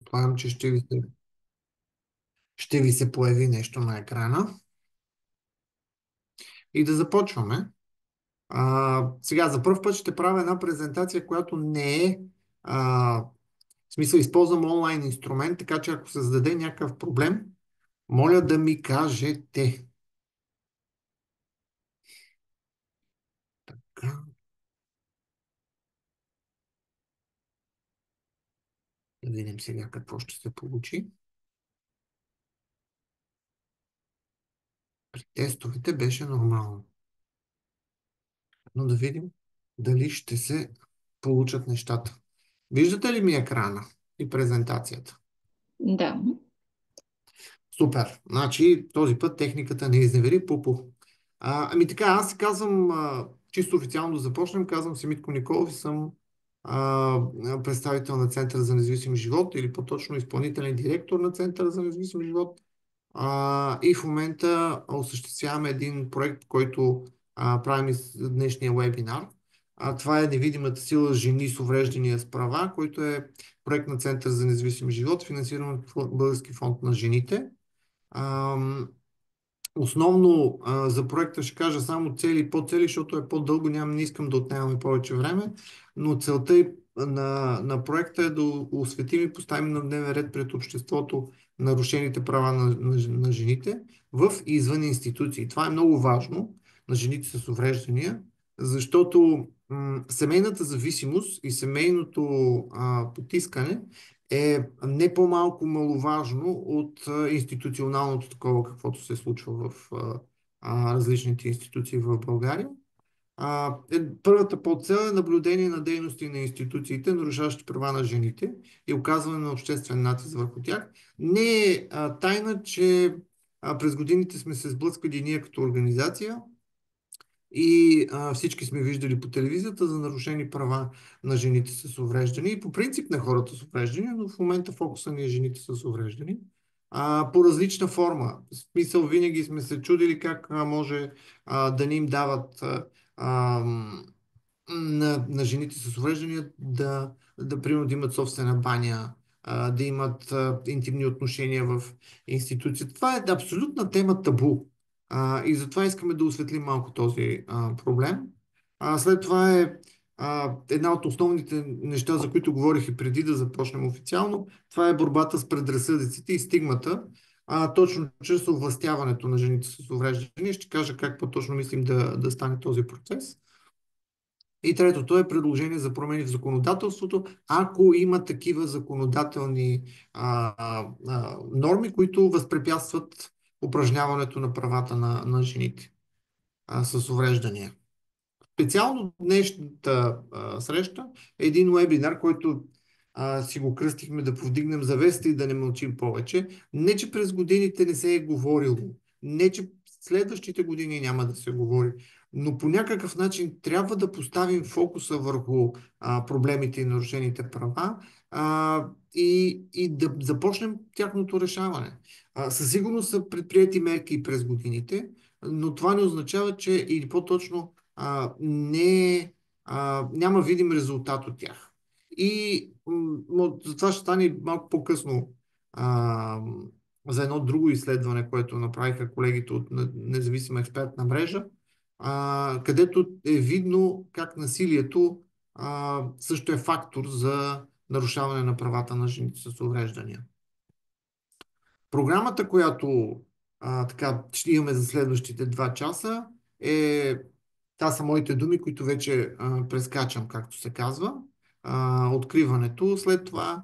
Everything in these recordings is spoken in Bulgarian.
Предполагам, че ще ви се появи нещо на екрана. И да започваме. Сега, за първ път ще правя една презентация, която не е... В смисъл, използвам онлайн инструмент, така че ако се зададе някакъв проблем, моля да ми кажете. Така, да видим сега какво ще се получи. При тестовете беше нормално. Но да видим дали ще се получат нещата. Виждате ли ми екрана и презентацията? Да. Супер. Значи този път техниката не изневери. Пупу. Ами така, аз се казвам, чисто официално да започнем, казвам се Митко Николов и съм представител на Центъра за независим живот или по-точно изпълнителен директор на Центъра за независим живот. И в момента осъществяваме един проект, който правим с днешния вебинар. Това е невидимата сила жени с увреждания с права, който е проект на Център за независим живот, финансиран от Български фонд на жените. Основно за проекта ще кажа само цели и по-цели, защото е по-дълго, не искам да отнемаме повече време, но целта на проекта е да осветим и поставим на дневен ред пред обществото нарушените права на жените в и извън институции. Това е много важно на жените с увреждания, защото семейната зависимост и семейното потискане е не по-малко маловажно от институционалното такова, каквото се случва в различните институции в България. Първата подцел е наблюдение на дейности на институциите, нарушаващи права на жените и оказване на обществен натиск върху тях. Не е тайна, че през годините сме се сблъскали ние като организация и всички сме виждали по телевизията за нарушени права на жените с увреждания и по принцип на хората с увреждания, но в момента фокуса ни е жените с увреждания. По различна форма. В смисъл, винаги сме се чудили как може да ни им дават на жените с увреждания примерно да имат собствена баня, да имат интимни отношения в институцията. Това е абсолютна тема табу. И затова искаме да осветлим малко този проблем. След това е една от основните неща, за които говорих и преди да започнем официално. Това е борбата с предразсъдъците и стигмата, точно чрез овластяването на жените с увреждания. Ще кажа как по-точно мислим да стане този процес. И третото е предложение за промени в законодателството, ако има такива законодателни норми, които възпрепятстват упражняването на правата на жените с увреждания. Специално днешната среща е един вебинар, който си го кръстихме да повдигнем завеста и да не мълчим повече. Не, че през годините не се е говорило, не, че следващите години няма да се говори, но по някакъв начин трябва да поставим фокуса върху проблемите и нарушените права и да започнем тяхното решаване. Със сигурност са предприяти мерки през годините, но това не означава, че или по-точно няма видим резултат от тях. И за това ще стане малко по-късно за едно друго изследване, което направиха колегите от независима експертна мрежа, където е видно как насилието също е фактор за нарушаване на правата на жените с увреждания. Програмата, която така ще имаме за следващите 2 часа това са моите думи, които вече прескачам, както се казва. Откриването. След това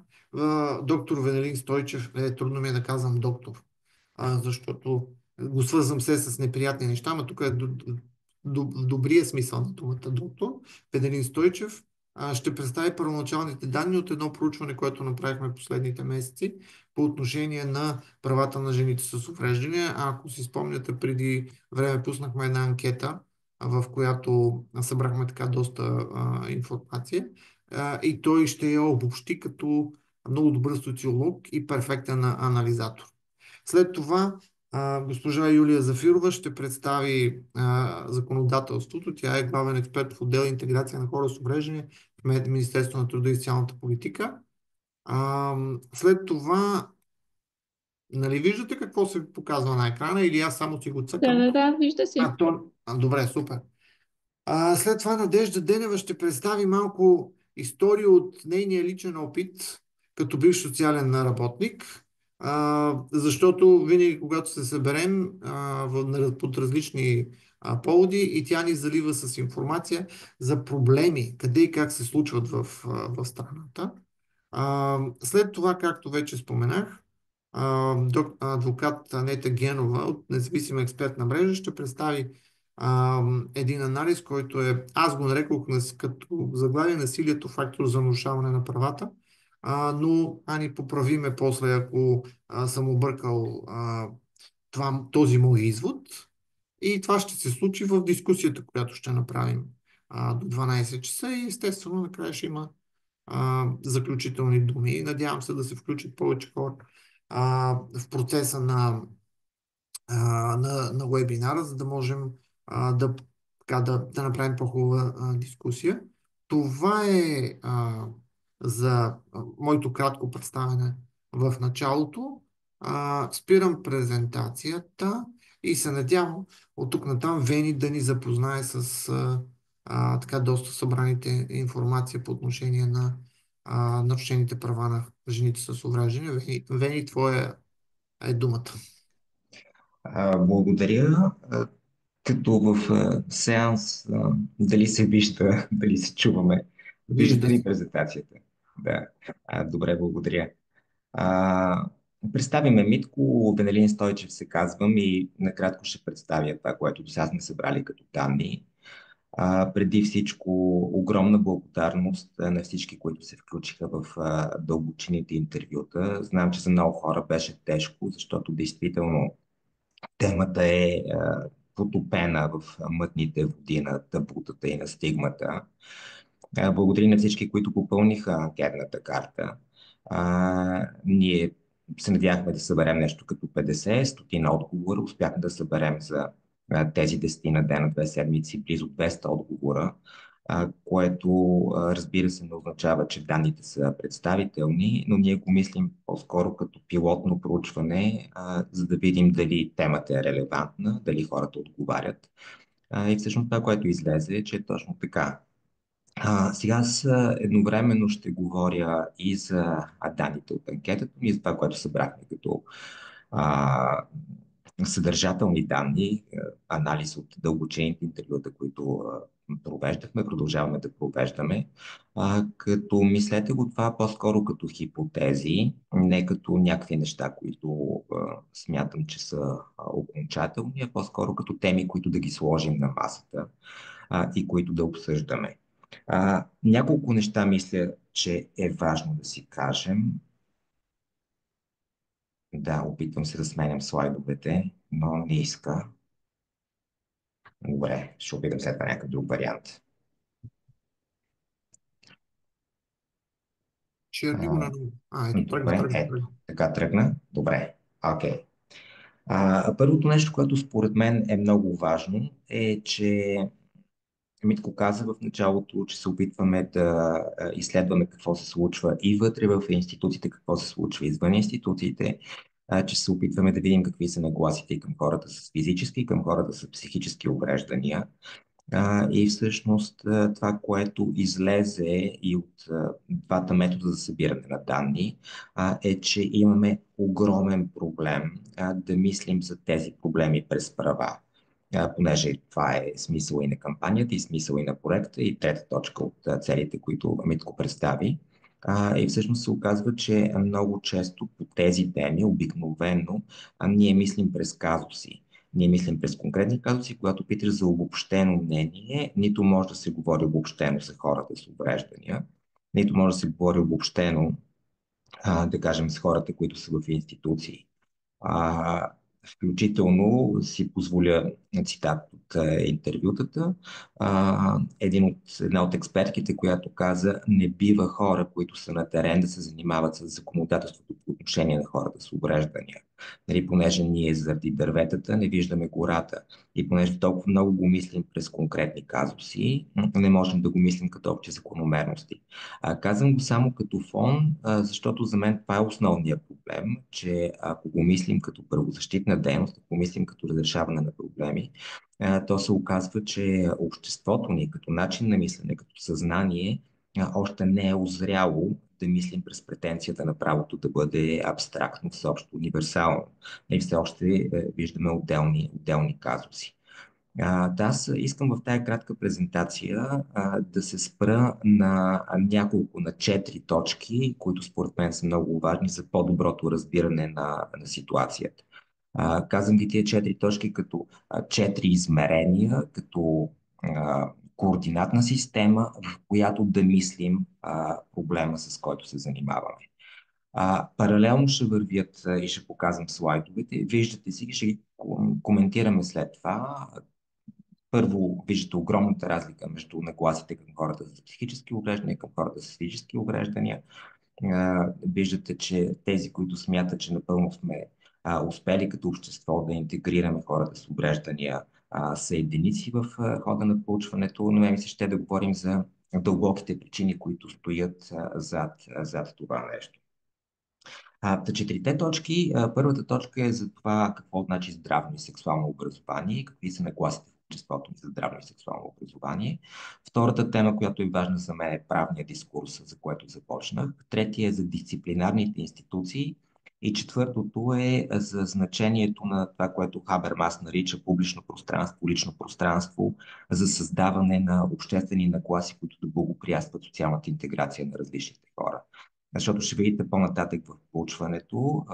доктор Венелин Стойчев, трудно ми е да казвам доктор, защото го свързвам се с неприятни неща, но тук е в добрия смисъл на думата доктор. Венелин Стойчев ще представи първоначалните данни от едно проучване, което направихме последните месеци по отношение на правата на жените с увреждания. Ако си спомняте, преди време пуснахме една анкета, в която събрахме така доста информация и той ще я обобщи като много добър социолог и перфектен анализатор. След това госпожа Юлия Зафирова ще представи законодателството. Тя е главен експерт в отдел интеграция на хора с увреждания в Министерството на труда и социалната политика. След това, нали виждате какво се показва на екрана или аз само си го Да, цъкам? да, да, вижда се. Добре, супер. След това Надежда Денева ще представи малко история от нейния личен опит като бивш социален работник, защото винаги, когато се съберем под различни поводи и тя ни залива с информация за проблеми, къде и как се случват в страната. След това, както вече споменах, адвокат Анета Генова от независима експертна мрежа ще представи един анализ, който е, аз го нарекох като заглавие насилието фактор за нарушаване на правата, но Ани поправиме после, ако съм объркал този мой извод. И това ще се случи в дискусията, която ще направим до 12 часа и естествено накрая ще има заключителни думи. Надявам се да се включат повече хора в процеса на вебинара, за да можем да направим по-хубава дискусия. Това е за моето кратко представяне в началото. Спирам презентацията и се надявам от тук натам Вени да ни запознае с така доста събраните информация по отношение на нарушените права на жените с увреждания. Вени, твоя е думата. Благодаря. Като в сеанс, дали се вижда, дали се чуваме. Виждате Вижда ли се. презентацията? Да. Добре, благодаря. А, Представи ме Митко, Венелин Стойчев се казвам и накратко ще представя това, което до сега сме събрали като данни. Преди всичко, огромна благодарност на всички, които се включиха в дълбочините интервюта. Знам, че за много хора беше тежко, защото действително темата е потопена в мътните води на табутата и на стигмата. Благодаря на всички, които попълниха анкетната карта. Ние се надявахме да съберем нещо като 50, стотина отговора. Успяхме да съберем за тези 10 на дена, 2 седмици, близо 200 отговора, което разбира се не означава, че данните са представителни, но ние го мислим по-скоро като пилотно проучване, за да видим дали темата е релевантна, дали хората отговарят. И всъщност това, което излезе, е, че е точно така. Сега аз едновременно ще говоря и за данните от анкетата, и за това, което събрахме като а, съдържателни данни, анализ от дълбочените интервюта, които провеждахме, продължаваме да провеждаме. Като мислете го това по-скоро като хипотези, не като някакви неща, които смятам, че са окончателни, а по-скоро като теми, които да ги сложим на масата и които да обсъждаме. Няколко неща мисля, че е важно да си кажем. Да, опитвам се да сменям слайдовете, но не иска. Добре, ще опитам след това някакъв друг вариант. Черви го А, на ново. Ето, тръгна, добре, тръгна, ето, тръгна. така тръгна. Добре, окей. Първото нещо, което според мен е много важно, е, че Митко каза в началото, че се опитваме да изследваме какво се случва и вътре в институциите, какво се случва извън институциите, че се опитваме да видим какви са нагласите и към хората с физически, и към хората с психически увреждания. И всъщност това, което излезе и от двата метода за събиране на данни, е, че имаме огромен проблем да мислим за тези проблеми през права, понеже това е смисъл и на кампанията, и смисъл и на проекта, и трета точка от целите, които Митко представи. И всъщност се оказва, че много често по тези теми, обикновено, ние мислим през казуси. Ние мислим през конкретни казуси, когато питаш за обобщено мнение, нито може да се говори обобщено за хората с увреждания, нито може да се говори обобщено, да кажем, с хората, които са в институции. А, Включително си позволя цитат от интервютата. Една от експертите, която каза: не бива хора, които са на терен, да се занимават с законодателството по отношение на хората с увреждания. Нали, понеже ние заради дърветата не виждаме гората и понеже толкова много го мислим през конкретни казуси, не можем да го мислим като общи закономерности. Казвам го само като фон, защото за мен това е основният проблем, че ако го мислим като правозащитна дейност, ако го мислим като разрешаване на проблеми, то се оказва, че обществото ни като начин на мислене, като съзнание, още не е озряло да мислим през претенцията на правото да бъде абстрактно, всеобщо, универсално. И все още виждаме отделни казуси. Аз искам в тази кратка презентация да се спра на няколко, на 4 точки, които според мен са много важни за по-доброто разбиране на ситуацията. Казвам ги тия 4 точки като 4 измерения, като координатна система, в която да мислим проблема, с който се занимаваме. Паралелно ще вървят и ще показвам слайдовете. Виждате си, ще ги коментираме след това. Първо, виждате огромната разлика между нагласите към хората с психически увреждания и към хората с физически увреждания. Виждате, че тези, които смятат, че напълно сме успели като общество да интегрираме хората с увреждания, са единици в хода на проучването, но ми се ще да говорим за дълбоките причини, които стоят зад това нещо. 4 точки. Първата точка е за това какво значи здравно и сексуално образование и какви са нагласите в обществото ни за здравно и сексуално образование. Втората тема, която е важна за мен, е правния дискурс, за което започнах. Третия е за дисциплинарните институции. И четвъртото е за значението на това, което Хабермас нарича публично пространство, лично пространство, за създаване на обществени нагласи, които да благоприятстват социалната интеграция на различните хора. Защото ще видите по-нататък в проучването,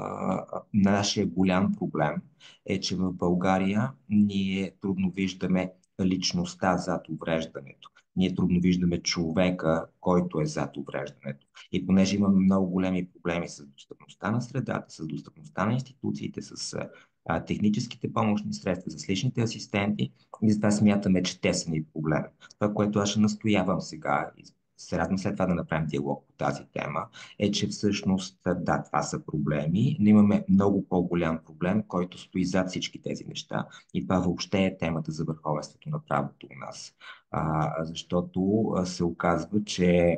нашия голям проблем е, че в България ние трудно виждаме личността зад увреждането. Ние трудно виждаме човека, който е зад увреждането. И понеже имаме много големи проблеми с достъпността на средата, с достъпността на институциите, с техническите помощни средства, с личните асистенти, и затова смятаме, че те са ни проблем. Това, което аз ще настоявам сега, и се радвам след това да направим диалог по тази тема, е, че всъщност, да, това са проблеми, но имаме много по-голям проблем, който стои зад всички тези неща. И това въобще е темата за върховенството на правото у нас. Защото се оказва, че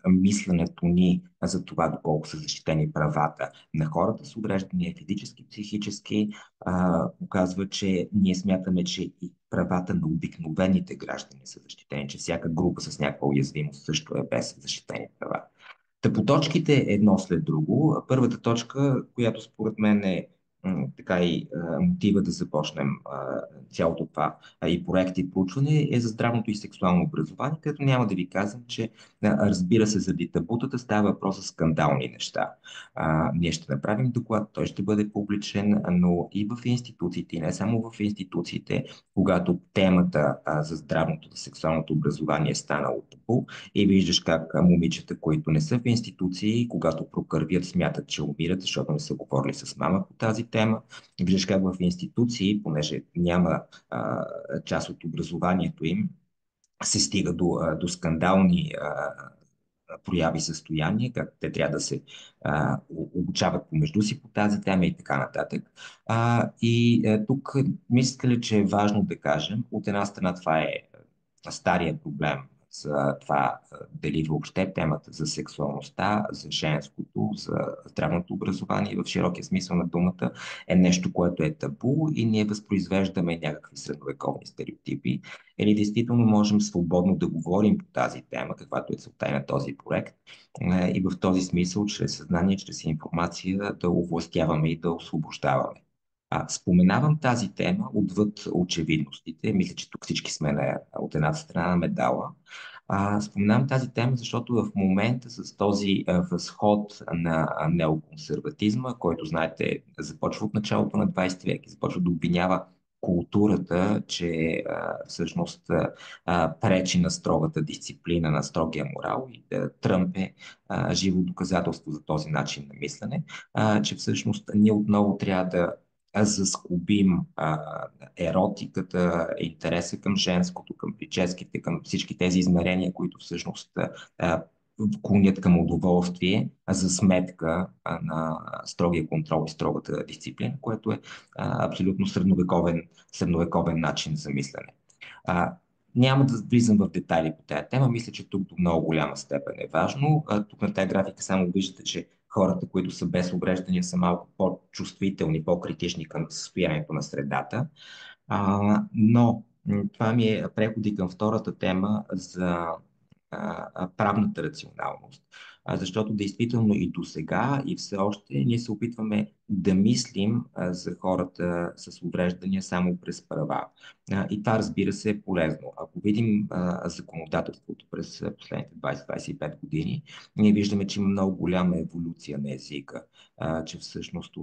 мисленето ни за това доколко са защитени правата на хората с увреждания, физически, психически, показва, че ние смятаме, че и правата на обикновените граждани са защитени, че всяка група с някаква уязвимост също е без защитени права. Та по точките едно след друго. Първата точка, която според мен е така и мотива да започнем цялото това и проект и проучване е за здравното и сексуално образование, където няма да ви казвам, че разбира се, заради табутата става въпрос за скандални неща. Ние ще направим доклад, той ще бъде публичен, но и в институциите, и не само в институциите, когато темата за здравното и сексуалното образование е станало табу, и виждаш как момичета, които не са в институции, когато прокървят, смятат, че умират, защото не са говорили с мама по тази тема. И виждаш как в институции, понеже няма част от образованието им, се стига до скандални прояви състояния, как те трябва да се обучават помежду си по тази тема и така нататък. Тук мисля ли, че е важно да кажем, от една страна това е стария проблем за това дали въобще темата за сексуалността, за женското, за здравното образование в широкия смисъл на думата е нещо, което е табу и ние възпроизвеждаме някакви средновековни стереотипи. Или действително можем свободно да говорим по тази тема, каквато е целта на този проект, и в този смисъл, чрез съзнание, чрез информация, да овластяваме и да освобождаваме. Споменавам тази тема отвъд очевидностите. Мисля, че тук всички сме от едната страна на медала. Споменавам тази тема, защото в момента с този възход на неоконсерватизма, който, знаете, започва от началото на 20 век и започва да обвинява културата, че всъщност пречи на строгата дисциплина, на строгия морал, и Тръмп е живо доказателство за този начин на мислене, че всъщност ние отново трябва да заскобим еротиката, интереса към женското, към прическите, към всички тези измерения, които всъщност клонят към удоволствие за сметка на строгия контрол и строгата дисциплина, което е абсолютно средновековен начин за мислене. А, Няма да влизам в детайли по тази тема. Мисля, че тук до много голяма степен е важно. Тук на тази графика само виждате, че хората, които са без увреждания, са малко по-чувствителни, по-критични към състоянието на средата. Но това ми е преходи към втората тема за правната рационалност. Защото действително и до сега, и все още ние се опитваме да мислим за хората с увреждания само през права. И това, разбира се, е полезно. Ако видим законодателството през последните 20-25 години, ние виждаме, че има много голяма еволюция на езика, че всъщност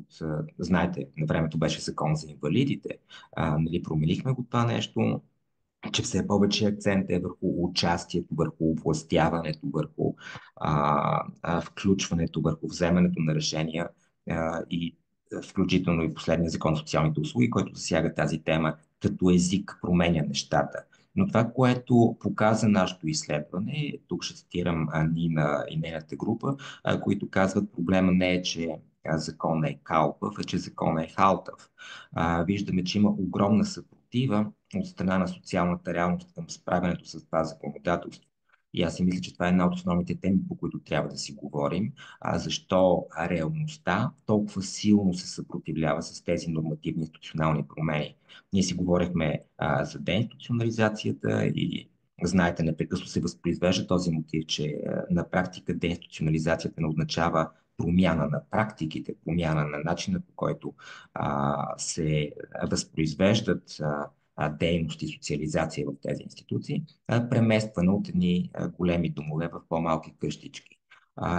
знаете, на времето беше закон за инвалидите, нали, променихме го това нещо, че все повече акцент е върху участието, върху областяването, върху включването, върху вземането на решения и включително и последния закон за социалните услуги, който засяга тази тема, като език променя нещата. Но това, което показа нашето изследване, тук ще цитирам Нина и нейната група, които казват, проблема не е, че законът е калпав, а че законът е халтав. Виждаме, че има огромна съпротива от страна на социалната реалност към справянето с това законодателство. И аз си мисля, че това е една от основните теми, по които трябва да си говорим. Защо реалността толкова силно се съпротивлява с тези нормативни институционални промени. Ние си говорихме за деинституционализацията и знаете, непрекъснато се възпроизвежда този мотив, че на практика деинституционализацията не означава промяна на практиките, промяна на начина, по който се възпроизвеждат дейност и социализация в тези институции, преместване от едни големи домове в по-малки къщички.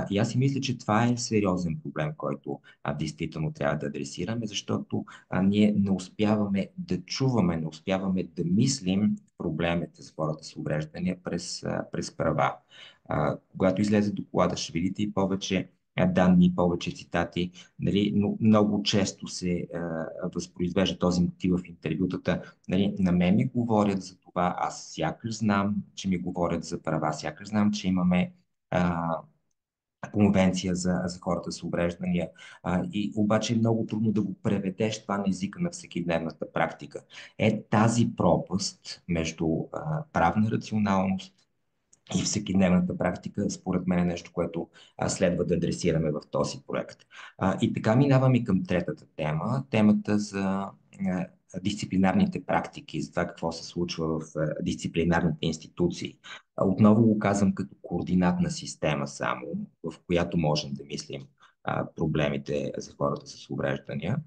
И аз си мисля, че това е сериозен проблем, който действително трябва да адресираме, защото ние не успяваме да чуваме, не успяваме да мислим проблемите с хората с увреждания през права. Когато излезе доклада, ще видите и повече данни, повече цитати, нали, но много често се възпроизвежда този мотив в интервютата. Нали, на мен ми говорят за това, аз сякаш знам, че ми говорят за права, сякаш знам, че имаме а, конвенция за хората с увреждания. И обаче е много трудно да го преведеш това на езика на всекидневната практика. Е тази пропаст между правна рационалност и всекидневната практика, според мен е нещо, което следва да адресираме в този проект. И така минаваме и към третата тема, темата за дисциплинарните практики, за това какво се случва в дисциплинарните институции. Отново го казвам като координатна система само, в която можем да мислим проблемите за хората с увреждания.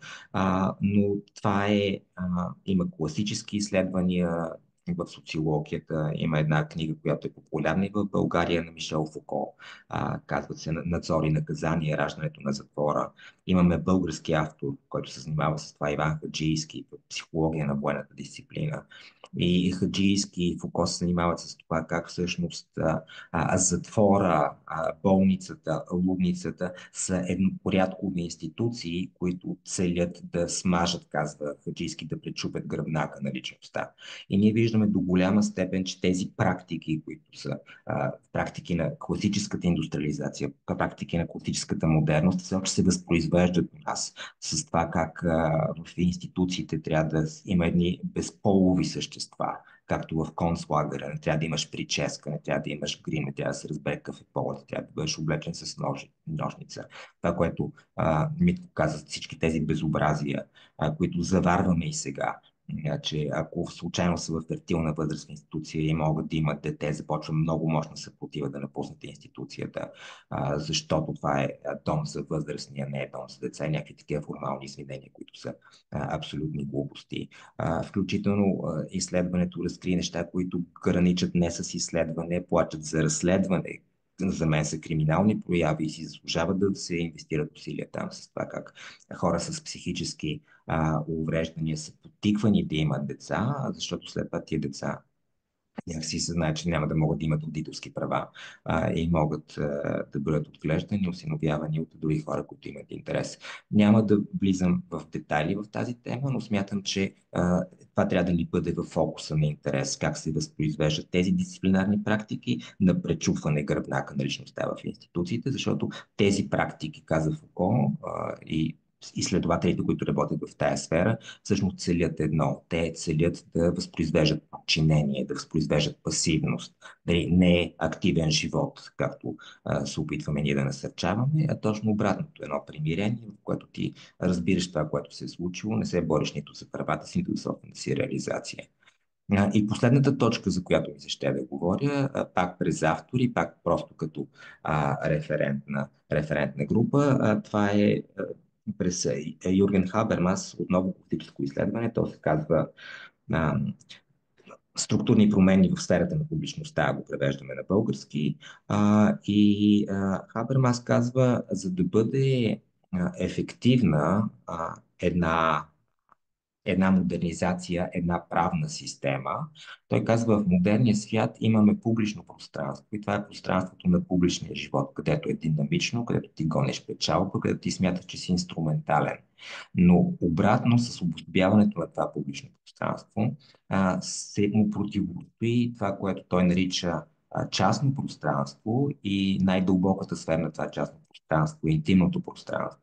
Но това има класически изследвания, в социологията. Има една книга, която е популярна и в България, на Мишел Фуко. Казват се "Надзор и наказание, раждането на затвора". Имаме български автор, който се занимава с това, Иван Хаджийски, психология на военната дисциплина. И Хаджийски и Фуко се занимават с това как всъщност затвора, болницата, лудницата са еднопорядкови институции, които целят да смажат, казва Хаджийски, да пречупят гръбнака на личността. И ние виждаме до голяма степен, че тези практики, които са практики на класическата индустриализация, практики на класическата модерност, все още се възпроизвеждат у нас с това как в институциите трябва да има едни безполови същества, както в концлагера. Не трябва да имаш прическа, не трябва да имаш грим, не трябва да се разбере какъв е полът, трябва да бъдеш облечен с ножница. Това, което Митко каза, всички тези безобразия, които заварваме и сега, че ако случайно са в фертилна възраст в институция и могат да имат дете, започва много мощна съпротива да напуснете институцията, защото това е дом за възрастни, а не е дом за деца и някакви такива формални извинения, които са абсолютни глупости. Включително изследването разкрие неща, които граничат не с изследване, плачат за разследване. За мен са криминални прояви и си заслужават да се инвестират усилия там с това как хора с психически увреждания са подтиквани да имат деца, защото след това тия деца някакси се знае, че няма да могат да имат родителски права и могат да бъдат отглеждани, осиновявани от други хора, които имат интерес. Няма да влизам в детайли в тази тема, но смятам, че това трябва да ни бъде в фокуса на интерес, как се възпроизвеждат тези дисциплинарни практики на пречупване гръбнака на личността в институциите, защото тези практики, каза Фуко, и изследователите, които работят в тая сфера, всъщност целят едно. Те целят да възпроизвеждат подчинение, да възпроизвеждат пасивност. Дали, не е активен живот, както се опитваме ние да насърчаваме, а точно обратното. Едно примирение, в което ти разбираш това, което се е случило, не се бориш нито за правата си, нито за собствената си реализация. И последната точка, за която ми се ще да говоря, пак през автори, пак просто като референтна група, това е през Юрген Хабермас, отново политическо изследване. То се казва а, структурни промени в сферата на публичността, го превеждаме на български. Хабермас казва, за да бъде ефективна една модернизация, една правна система. Той казва, в модерния свят имаме публично пространство и това е пространството на публичния живот, където е динамично, където ти гониш печалба, където ти смяташ, че си инструментален. Но обратно с обособяването на това публично пространство се му противостои това, което той нарича частно пространство и най-дълбоката сфера на това частно пространство, интимното пространство.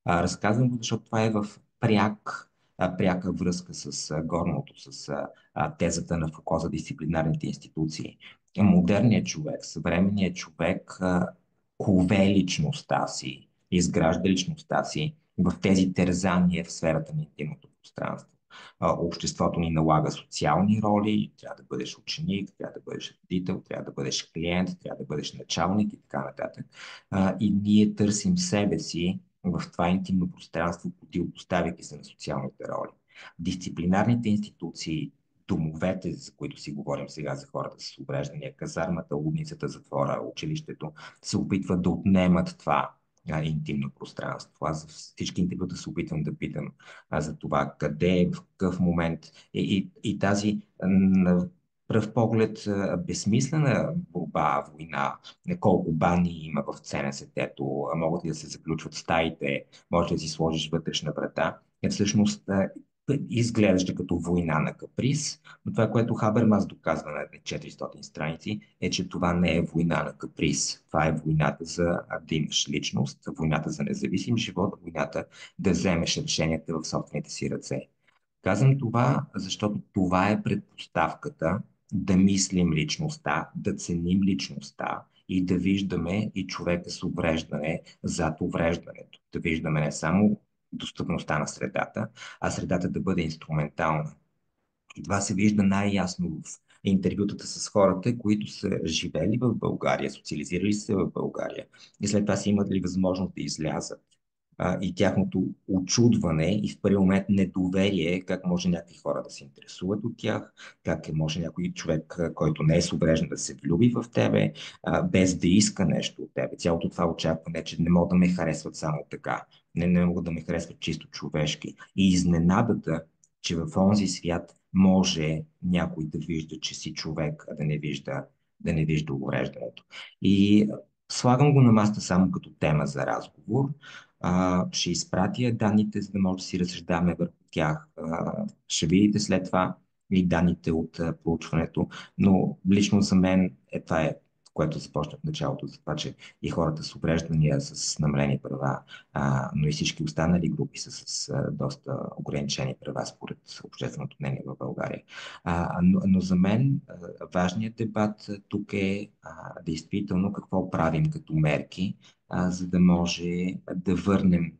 Разказвам го, защото това е в пряка връзка с горното, с тезата на Фуко за дисциплинарните институции. Модерният човек, съвременният човек кове личността си, изгражда личността си в тези терзания в сферата на интимното пространство. Обществото ни налага социални роли, трябва да бъдеш ученик, трябва да бъдеш родител, трябва да бъдеш клиент, трябва да бъдеш началник и така нататък. И ние търсим себе си в това интимно пространство, противопоставяйки се на социалните роли. Дисциплинарните институции, домовете, за които си говорим сега за хората с увреждания, казармата, лудницата, затвора, училището, се опитват да отнемат това интимно пространство. Аз за всички интервюта се опитвам да питам за това къде, в какъв момент и тази на пръв поглед безсмислена борба, война, колко бани има в ЦНСТ-то, могат ли да се заключват стаите, може да си сложиш вътрешна врата, всъщност изглежда като война на каприз, но това, което Хабермас доказва на 400 страници, е, че това не е война на каприз. Това е войната за да имаш личност, войната за независим живот, войната да вземеш решенията в собствените си ръце. Казвам това, защото това е предпоставката да мислим личността, да ценим личността и да виждаме и човека с увреждане зад увреждането. Да виждаме не само достъпността на средата, а средата да бъде инструментална. И това се вижда най-ясно в интервютата с хората, които са живели в България, социализирали се в България и след това са имали възможност да излязат и тяхното очудване и в първи момент недоверие, как може някакви хора да се интересуват от тях, как може някой човек, който не е с увреждан, да се влюби в тебе, без да иска нещо от тебе. Цялото това очакване, че не могат да ме харесват само така, не могат да ме харесват чисто човешки. И изненадата, че в онзи свят може някой да вижда, че си човек, а да не вижда увреждането. И слагам го на маста само като тема за разговор. Ще изпратя данните, за да може да си разсъждаваме върху тях. Ще видите след това и данните от проучването, но лично за мен това е, което започна в началото, за това, че и хората с увреждания с намалени права, но и всички останали групи са с доста ограничени права според общественото мнение в България. Но за мен важният дебат тук е действително какво правим като мерки, за да може да върнем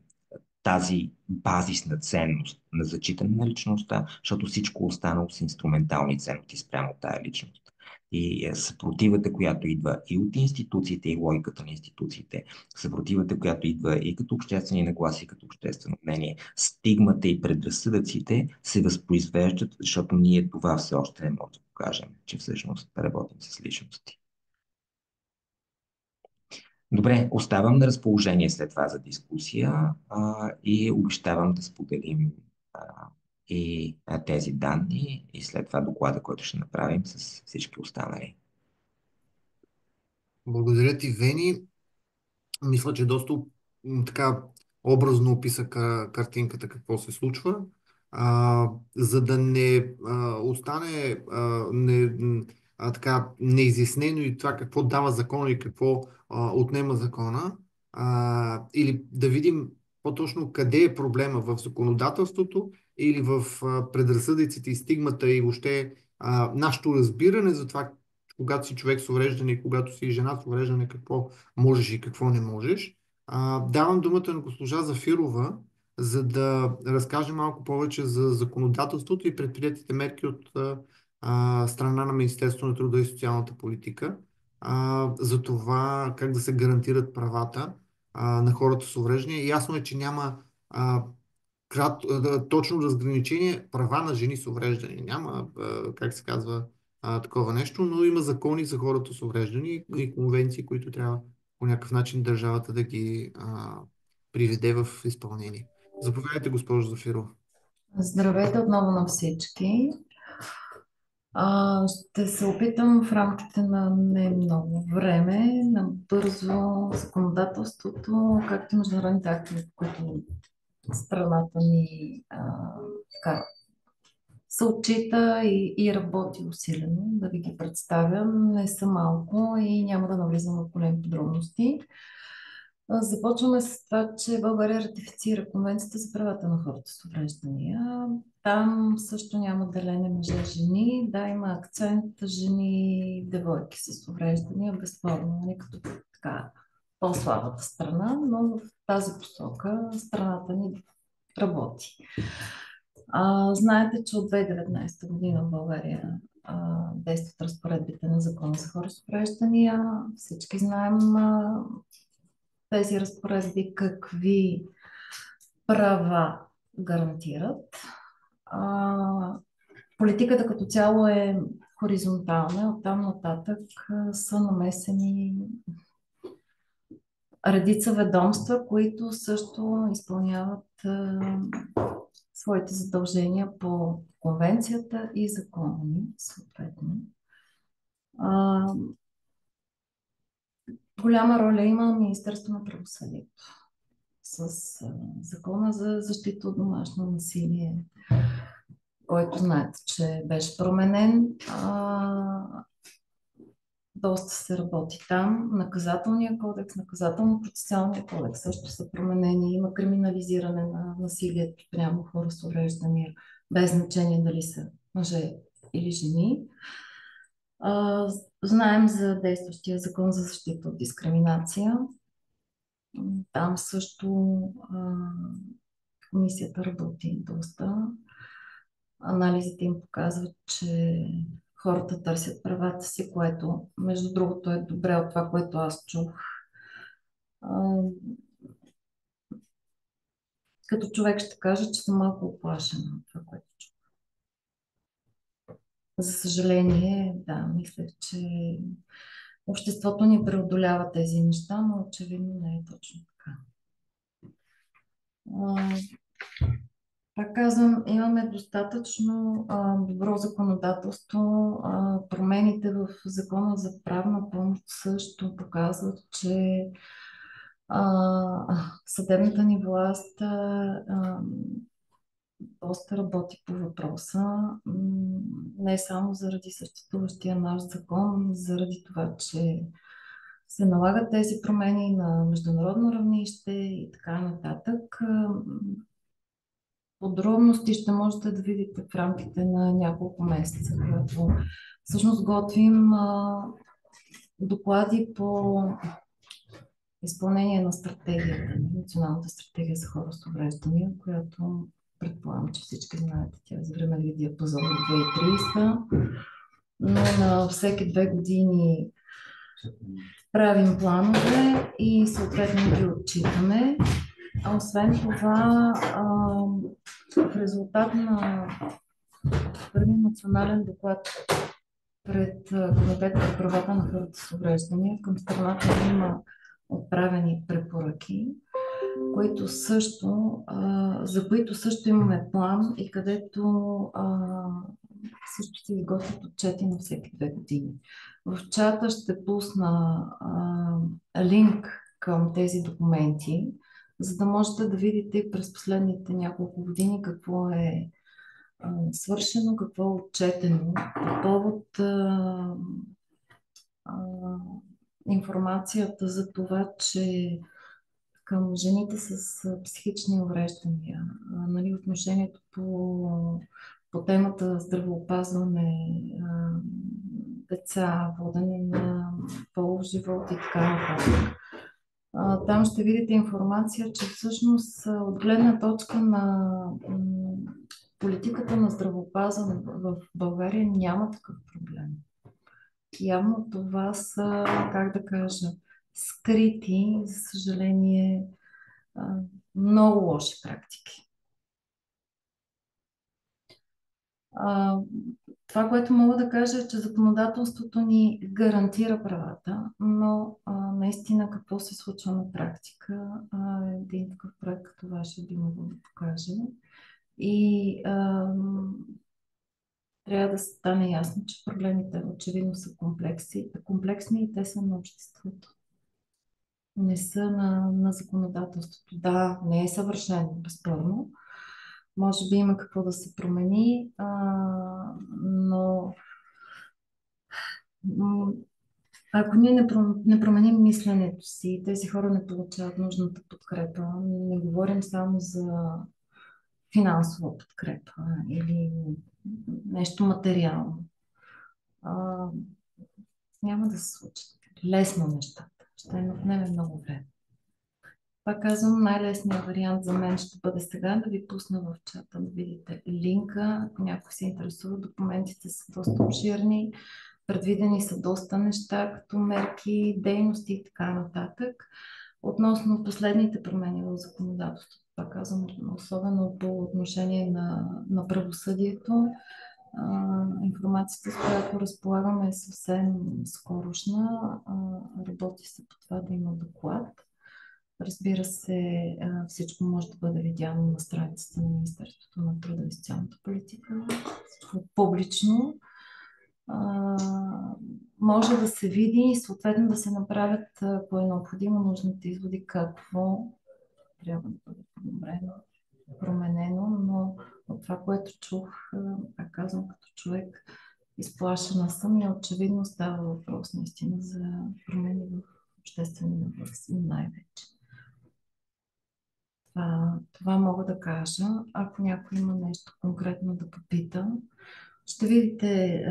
тази базисна ценност на зачитане на личността, защото всичко останало са инструментални ценности спрямо тая личност. И съпротивата, която идва и от институциите, и логиката на институциите, съпротивата, която идва и като обществени нагласи, и като обществено мнение, стигмата и предразсъдъците се възпроизвеждат, защото ние това все още не можем да покажем, че всъщност работим с личности. Добре, оставам на разположение след това за дискусия и обещавам да споделим и тези данни и след това доклада, който ще направим с всички останали. Благодаря ти, Вени. Мисля, че доста така образно описа картинката какво се случва. За да не остане така неизяснено и това какво дава закона и какво отнема закона, или да видим по-точно къде е проблема в законодателството или в предразсъдъците и стигмата и въобще нашето разбиране за това, когато си човек с увреждане и когато си жена с увреждане, какво можеш и какво не можеш. Давам думата на госпожа Зафирова, за да разкаже малко повече за законодателството и предприетите мерки от страна на Министерството на труда и социалната политика, за това как да се гарантират правата на хората с увреждания. Ясно е, че няма точно разграничение права на жени с увреждания. Няма, как се казва, такова нещо, но има закони за хората с увреждания и конвенции, които трябва по някакъв начин държавата да ги приведе в изпълнение. Заповядайте, госпожо Зафирова. Здравейте отново на всички. Ще се опитам в рамките на не много време, на бързо законодателството, както и международните актове, които страната ни така, се отчита и работи усилено, да ви ги представям. Не са малко и няма да навлизам в големи подробности. Започваме с това, че България ратифицира Конвенцията за правата на хората с увреждания. Там също няма деление мъже-жени. Да, има акцент жени, девойки с увреждания, безспорно, не като така по-слабата страна, но в тази посока страната ни работи. Знаете, че от 2019 година в България действат разпоредбите на Закона за хора с увреждания. Всички знаем тези разпоредби какви права гарантират. Политиката като цяло е хоризонтална. Оттам нататък са намесени редица ведомства, които също изпълняват своите задължения по конвенцията и закони, съответно. Голяма роля има Министерство на правосъдието с Закона за защита от домашно насилие, който знаете, че беше променен. Доста се работи там. Наказателния кодекс, наказателно-процесуалния кодекс също са променени. Има криминализиране на насилието прямо хора с увреждания, без значение дали са мъже или жени. Знаем за действащия закон за защита от дискриминация. Там също комисията работи доста. Анализите им показват, че хората търсят правата си, което, между другото, е добре от това, което аз чух. Като човек ще кажа, че съм малко оплашена от това, което чух. За съжаление, да, мисля, че обществото ни преодолява тези неща, но очевидно не е точно така. Пак казвам, имаме достатъчно добро законодателство. Промените в Закона за правна помощ също показват, че съдебната ни власт доста работи по въпроса. Не само заради съществуващия наш закон, заради това, че се налагат тези промени на международно равнище и така нататък. Подробности ще можете да видите в рамките на няколко месеца, когато всъщност готвим доклади по изпълнение на стратегията, националната стратегия за хора с увреждания, която предполагам, че всички знаете, тя е за времеви диапазон до 2030, но на всеки 2 години правим планове и съответно ги отчитаме. Освен това, в резултат на първи национален доклад пред Комитета по правата на хората с увреждания към страната има отправени препоръки. за които също имаме план и където също се изготвят отчети на всеки 2 години. В чата ще пусна линк към тези документи, за да можете да видите през последните няколко години какво е свършено, какво е отчетено по повод а, информацията за това, че към жените с психични увреждания, нали, отношението по темата здравеопазване, деца, водене на полов живот и така нататък. Там ще видите информация, че всъщност от гледна точка на политиката на здравеопазване в България няма такъв проблем. Явно това са, как да кажа, скрити, за съжаление, много лоши практики. Това, което мога да кажа е, че законодателството ни гарантира правата, но наистина какво се случва на практика, един такъв проект като вашия би могъл да покаже. И трябва да стане ясно, че проблемите очевидно са комплексни и те са на обществото. Не са на законодателството. Да, не е съвършено, безспорно. Може би има какво да се промени, но ако ние не променим мисленето си, тези хора не получават нужната подкрепа. Не говорим само за финансова подкрепа или нещо материално. Няма да се случат лесно нещата. Ще отнеме много време. Пак казвам, най-лесният вариант за мен ще бъде сега да ви пусна в чата да видите линка. Ако някой се интересува, документите са доста обширни, предвидени са доста неща, като мерки, дейности и така нататък. Относно последните промени в законодателството, пак казвам, особено по отношение на правосъдието, информацията, с която разполагаме е съвсем скорошна. Работи се по това да има доклад. Разбира се, всичко може да бъде видяно на страницата на Министерството на труда и социалната политика. Всичко публично. Може да се види и съответно да се направят, ако е необходимо, нужните изводи какво трябва да бъде подобрено, променено, но от това, което чух, пак казвам, като човек, изплашена съм и очевидно става въпрос наистина за промени в обществения въпрос най-вече. Това мога да кажа. Ако някой има нещо конкретно да попита, ще видите,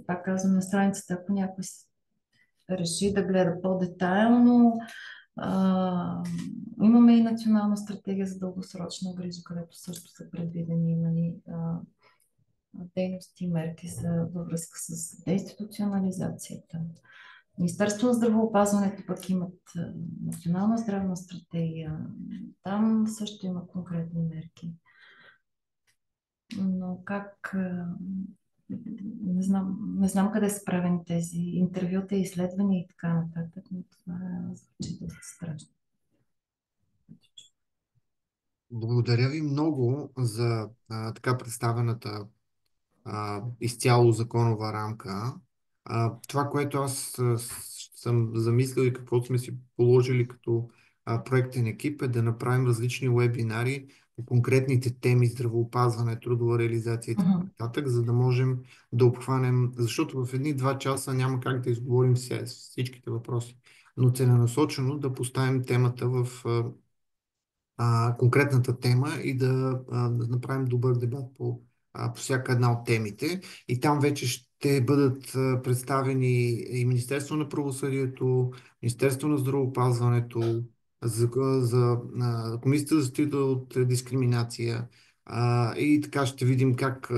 пак казвам, на страницата, ако някой реши да гледа по-детайлно. Имаме и национална стратегия за дългосрочна грижа, където също са предвидени, нали, дейности и мерки във връзка с деинституционализацията. Министерството на здравеопазването пък имат национална здравна стратегия. Там също има конкретни мерки. Но не знам къде са правени тези интервюта, изследвания и така нататък, но това звучи доста страшно. Благодаря ви много за така представената изцяло законова рамка. Това, което аз съм замислил и каквото сме си положили като проектен екип е да направим различни вебинари по конкретните теми здравеопазване, трудова реализация и така нататък, за да можем да обхванем, защото в едни 2 часа няма как да изговорим всичките въпроси, но целенасочено да поставим темата в конкретната тема и да направим добър дебат по всяка една от темите. И там вече ще бъдат представени и Министерство на правосъдието, Министерство на здравеопазването, за Комисията за защита от дискриминация. И така ще видим как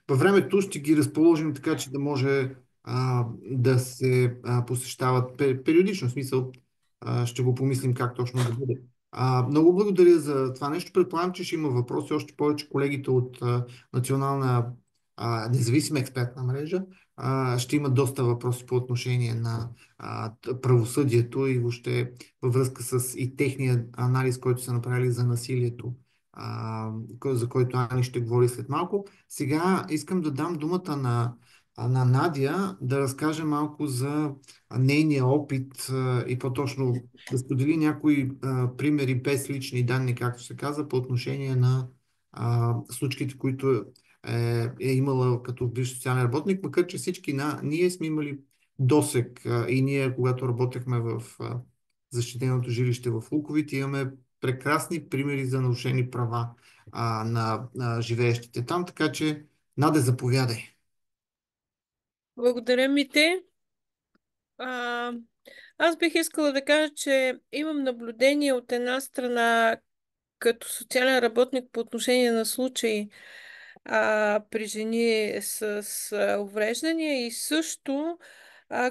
във времето ще ги разположим така, че да може да се посещават периодично. В смисъл, ще го помислим как точно да бъде. Много благодаря за това нещо. Предполагам, че ще има въпроси. Още повече колегите от Национална независима експертна мрежа ще има доста въпроси по отношение на правосъдието и въобще във връзка с и техния анализ, който са направили за насилието, за който Ани ще говори след малко. Сега искам да дам думата на Надя да разкаже малко за нейния опит и по-точно да сподели някои примери без лични данни, както се каза, по отношение на случките, които е имала като бивш социален работник, макар че всички ние сме имали досег и ние, когато работехме в защитеното жилище в Луковит, имаме прекрасни примери за нарушени права на живеещите там, така че Наде, заповядай. Благодаря, Мите. А, Аз бих искала да кажа, че имам наблюдение от една страна като социален работник по отношение на случаи при жени с увреждания и също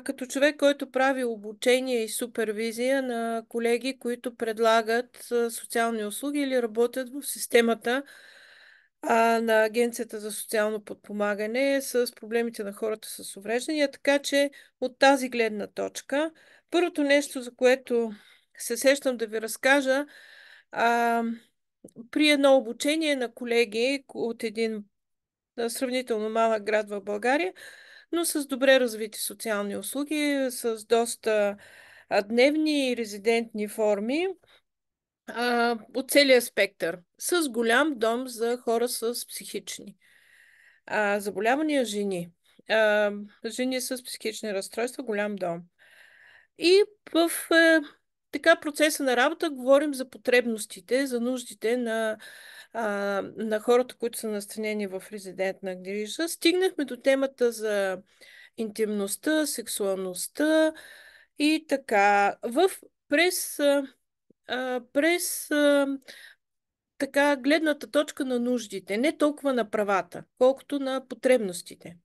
като човек, който прави обучение и супервизия на колеги, които предлагат социални услуги или работят в системата на Агенцията за социално подпомагане с проблемите на хората с увреждания. Така че от тази гледна точка, първото нещо, за което се сещам да ви разкажа, при едно обучение на колеги от един сравнително малък град в България, но с добре развити социални услуги, с доста дневни и резидентни форми от целия спектър, с голям дом за хора с психични заболявания, жени с психични разстройства, голям дом. И в така процеса на работа говорим за потребностите, за нуждите на хората, които са настанени в резидентна грижа. Стигнахме до темата за интимността, сексуалността и така. През така гледната точка на нуждите, не толкова на правата, колкото на потребностите.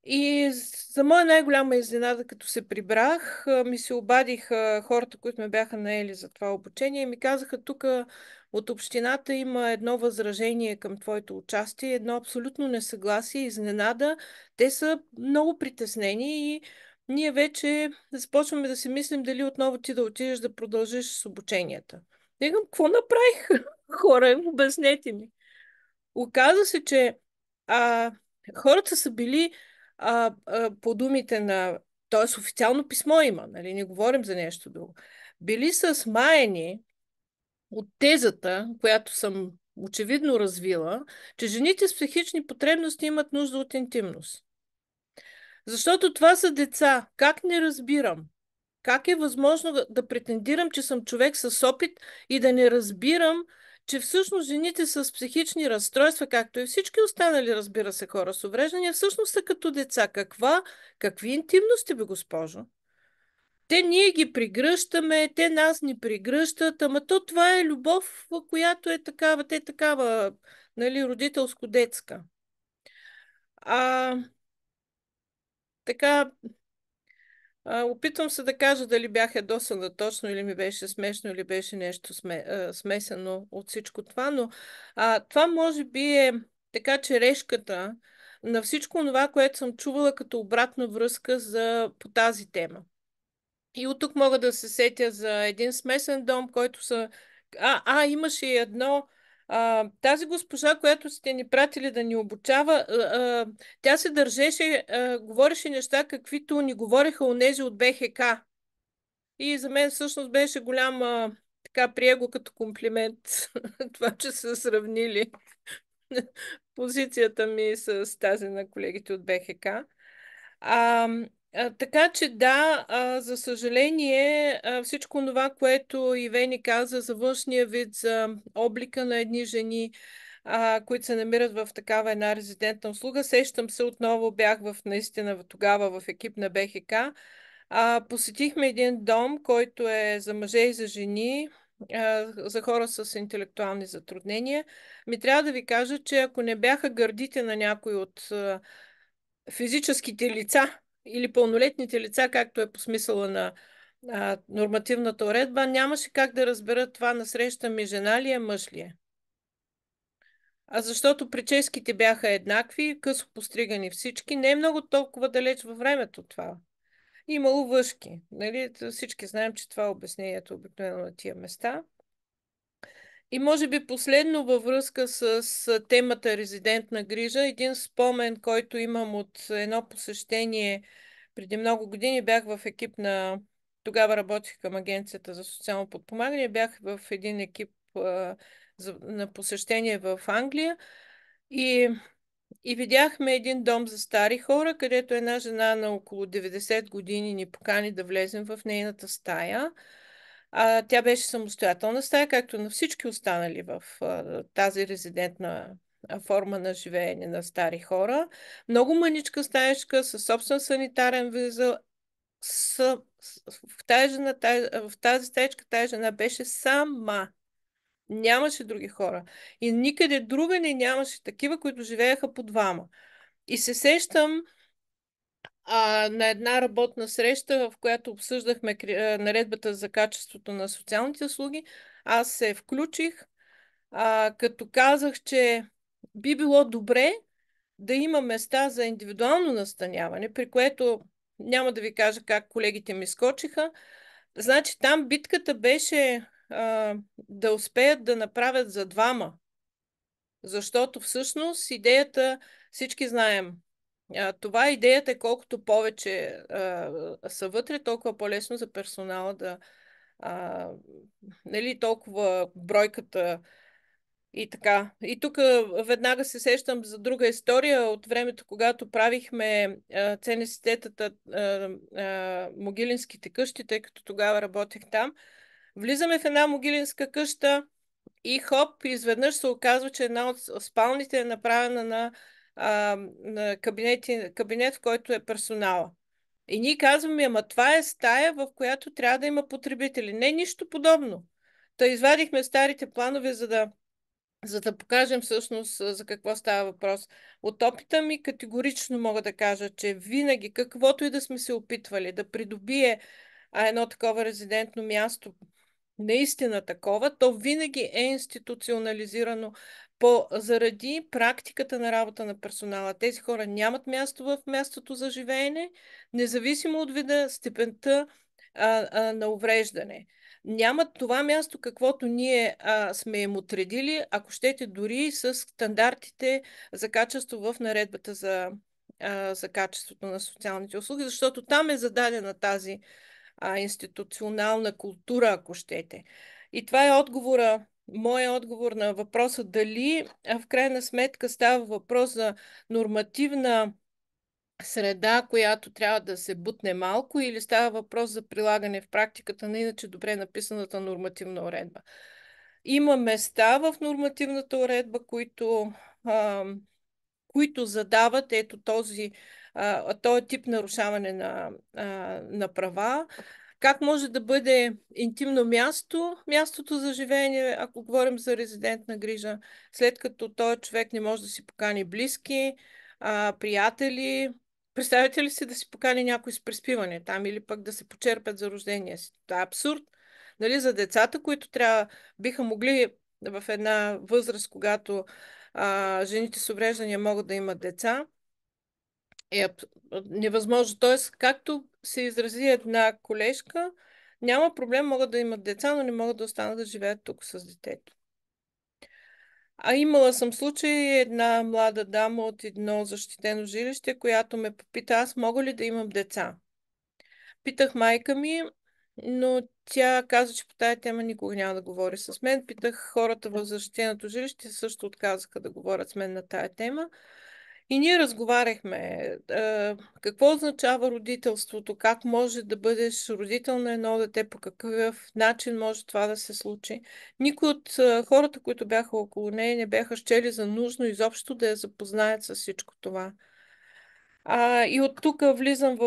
И за моя най-голяма изненада, като се прибрах, ми се обадиха хората, които ме бяха наели за това обучение и ми казаха, тук от общината има едно възражение към твоето участие, едно абсолютно несъгласие, изненада. Те са много притеснени и ние вече започваме да си мислим дали отново ти да отидеш да продължиш с обученията. Викам, какво направих? Хора, обяснете ми. Оказа се, че хората са били по думите на... Т.е. официално писмо има, нали? Не говорим за нещо друго. Били са смаяни от тезата, която съм очевидно развила, че жените с психични потребности имат нужда от интимност. Защото това са деца. Как не разбирам? Как е възможно да претендирам, че съм човек с опит и да не разбирам, че всъщност жените с психични разстройства, както и всички останали, разбира се, хора с увреждания, всъщност са като деца. Какви интимности, бе, госпожо? Те ние ги пригръщаме, те нас ни пригръщат, ама това е любов, която е такава, нали, родителско-детска. Така, опитвам се да кажа дали бях ядосана точно или ми беше смешно, или беше нещо смесено от всичко това, но това може би е така черешката на всичко това, което съм чувала като обратна връзка по тази тема. И от тук мога да се сетя за един смесен дом, който са... имаше и едно... тази госпожа, която сте ни пратили да ни обучава, тя се държеше, говореше неща, каквито ни говореха онези от БХК. И за мен всъщност беше голям, така прие го като комплимент, това, че са сравнили позицията ми с тази на колегите от БХК. Така че да, за съжаление, всичко това, което Ивени каза за външния вид, за облика на едни жени, които се намират в такава една резидентна услуга, сещам се отново, бях наистина тогава в екип на БХК. Посетихме един дом, който е за мъже и за жени, за хора с интелектуални затруднения. Трябва да ви кажа, че ако не бяха гърдите на някой от физическите лица или пълнолетните лица, както е по смисъла на нормативната уредба, нямаше как да разберат това насреща ми жена ли е, мъж ли е. защото прическите бяха еднакви, късо постригани всички. Не е много толкова далеч във времето това. Имало въшки. Нали? Всички знаем, че това е обяснението обикновено на тия места. И може би последно във връзка с темата резидентна грижа, един спомен, който имам от едно посещение преди много години, бях в екип на... Тогава работих към Агенцията за социално подпомагане, бях в един екип на посещение в Англия и видяхме един дом за стари хора, където една жена на около 90 години ни покани да влезем в нейната стая. Тя беше самостоятелна стая, както на всички останали в тази резидентна форма на живеене на стари хора. Много мъничка стаечка, със собствен санитарен възел. В тази стаечка тази жена беше сама. Нямаше други хора. И никъде другаде нямаше такива, които живееха по двама. И се сещам на една работна среща, в която обсъждахме наредбата за качеството на социалните услуги, аз се включих, като казах, че би било добре да има места за индивидуално настаняване, при което няма да ви кажа как колегите ми скочиха. Значи там битката беше да успеят да направят за двама. Защото всъщност идеята, всички знаем, това идеята е колкото повече са вътре, толкова по-лесно за персонала да нали, толкова бройката и така. И тук веднага се сещам за друга история от времето, когато правихме ЦНСТ-тата, могилинските къщи, тъй като тогава работех там. Влизаме в една могилинска къща и хоп, изведнъж се оказва, че една от спалните е направена на кабинет, в който е персонала. И ние казваме, ама това е стая, в която трябва да има потребители. Не, нищо подобно. Та извадихме старите планове, за да покажем всъщност за какво става въпрос. От опита ми категорично мога да кажа, че винаги, каквото и да сме се опитвали да придобие едно такова резидентно място, наистина такова, то винаги е институционализирано заради практиката на работа на персонала. Тези хора нямат място в мястото за живеене, независимо от вида, степента на увреждане. Нямат това място, каквото ние сме им отредили, ако щете дори с стандартите за качество в наредбата за качеството на социалните услуги, защото там е зададена тази институционална култура, ако щете. И това е моя отговор на въпроса дали в крайна сметка става въпрос за нормативна среда, която трябва да се бутне малко, или става въпрос за прилагане в практиката на иначе добре написаната нормативна уредба. Има места в нормативната уредба, които задават ето този тип нарушаване на права. Как може да бъде интимно мястото за живеене, ако говорим за резидентна грижа, след като този човек не може да си покани близки, приятели. Представете ли си да си покани някой с преспиване там или пък да се почерпят за рождения си? Това е абсурд. Нали, за децата, които биха могли в една възраст, когато жените с увреждания могат да имат деца, е невъзможно. Тоест, както се изрази една колежка, няма проблем, могат да имат деца, но не могат да останат да живеят тук с детето. Имала съм случай една млада дама от едно защитено жилище, която ме попита, аз мога ли да имам деца? Питах майка ми, но тя каза, че по тая тема никога няма да говори с мен. Питах хората в защитеното жилище, също отказаха да говорят с мен на тая тема. И ние разговаряхме какво означава родителството, как може да бъдеш родител на едно дете, по какъв начин може това да се случи. Никой от хората, които бяха около нея, не бяха счели за нужно изобщо да я запознаят с всичко това. И от тук влизам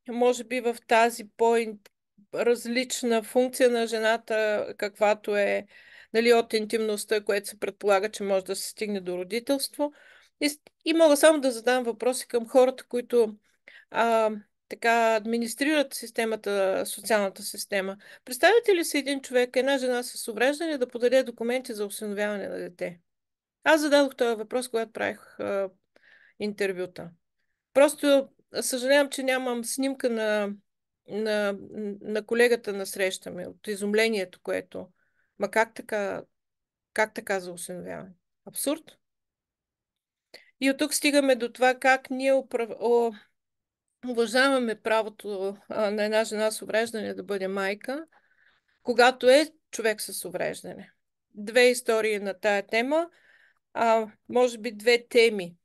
може би в тази по-различна функция на жената, каквато е, нали, от интимността, което се предполага, че може да се стигне до родителство. И мога само да задам въпроси към хората, които така администрират социалната система. Представете ли си един човек, една жена с увреждане да подаде документи за осиновяване на дете? Аз зададох този въпрос, когато правих интервюта. Просто съжалявам, че нямам снимка на, на колегата на среща ми от изумлението, което... Ма как така за осиновяване? Абсурд. И от тук стигаме до това как ние уважаваме правото на една жена с увреждане да бъде майка, когато е човек с увреждане. Две истории на тая тема, може би две теми.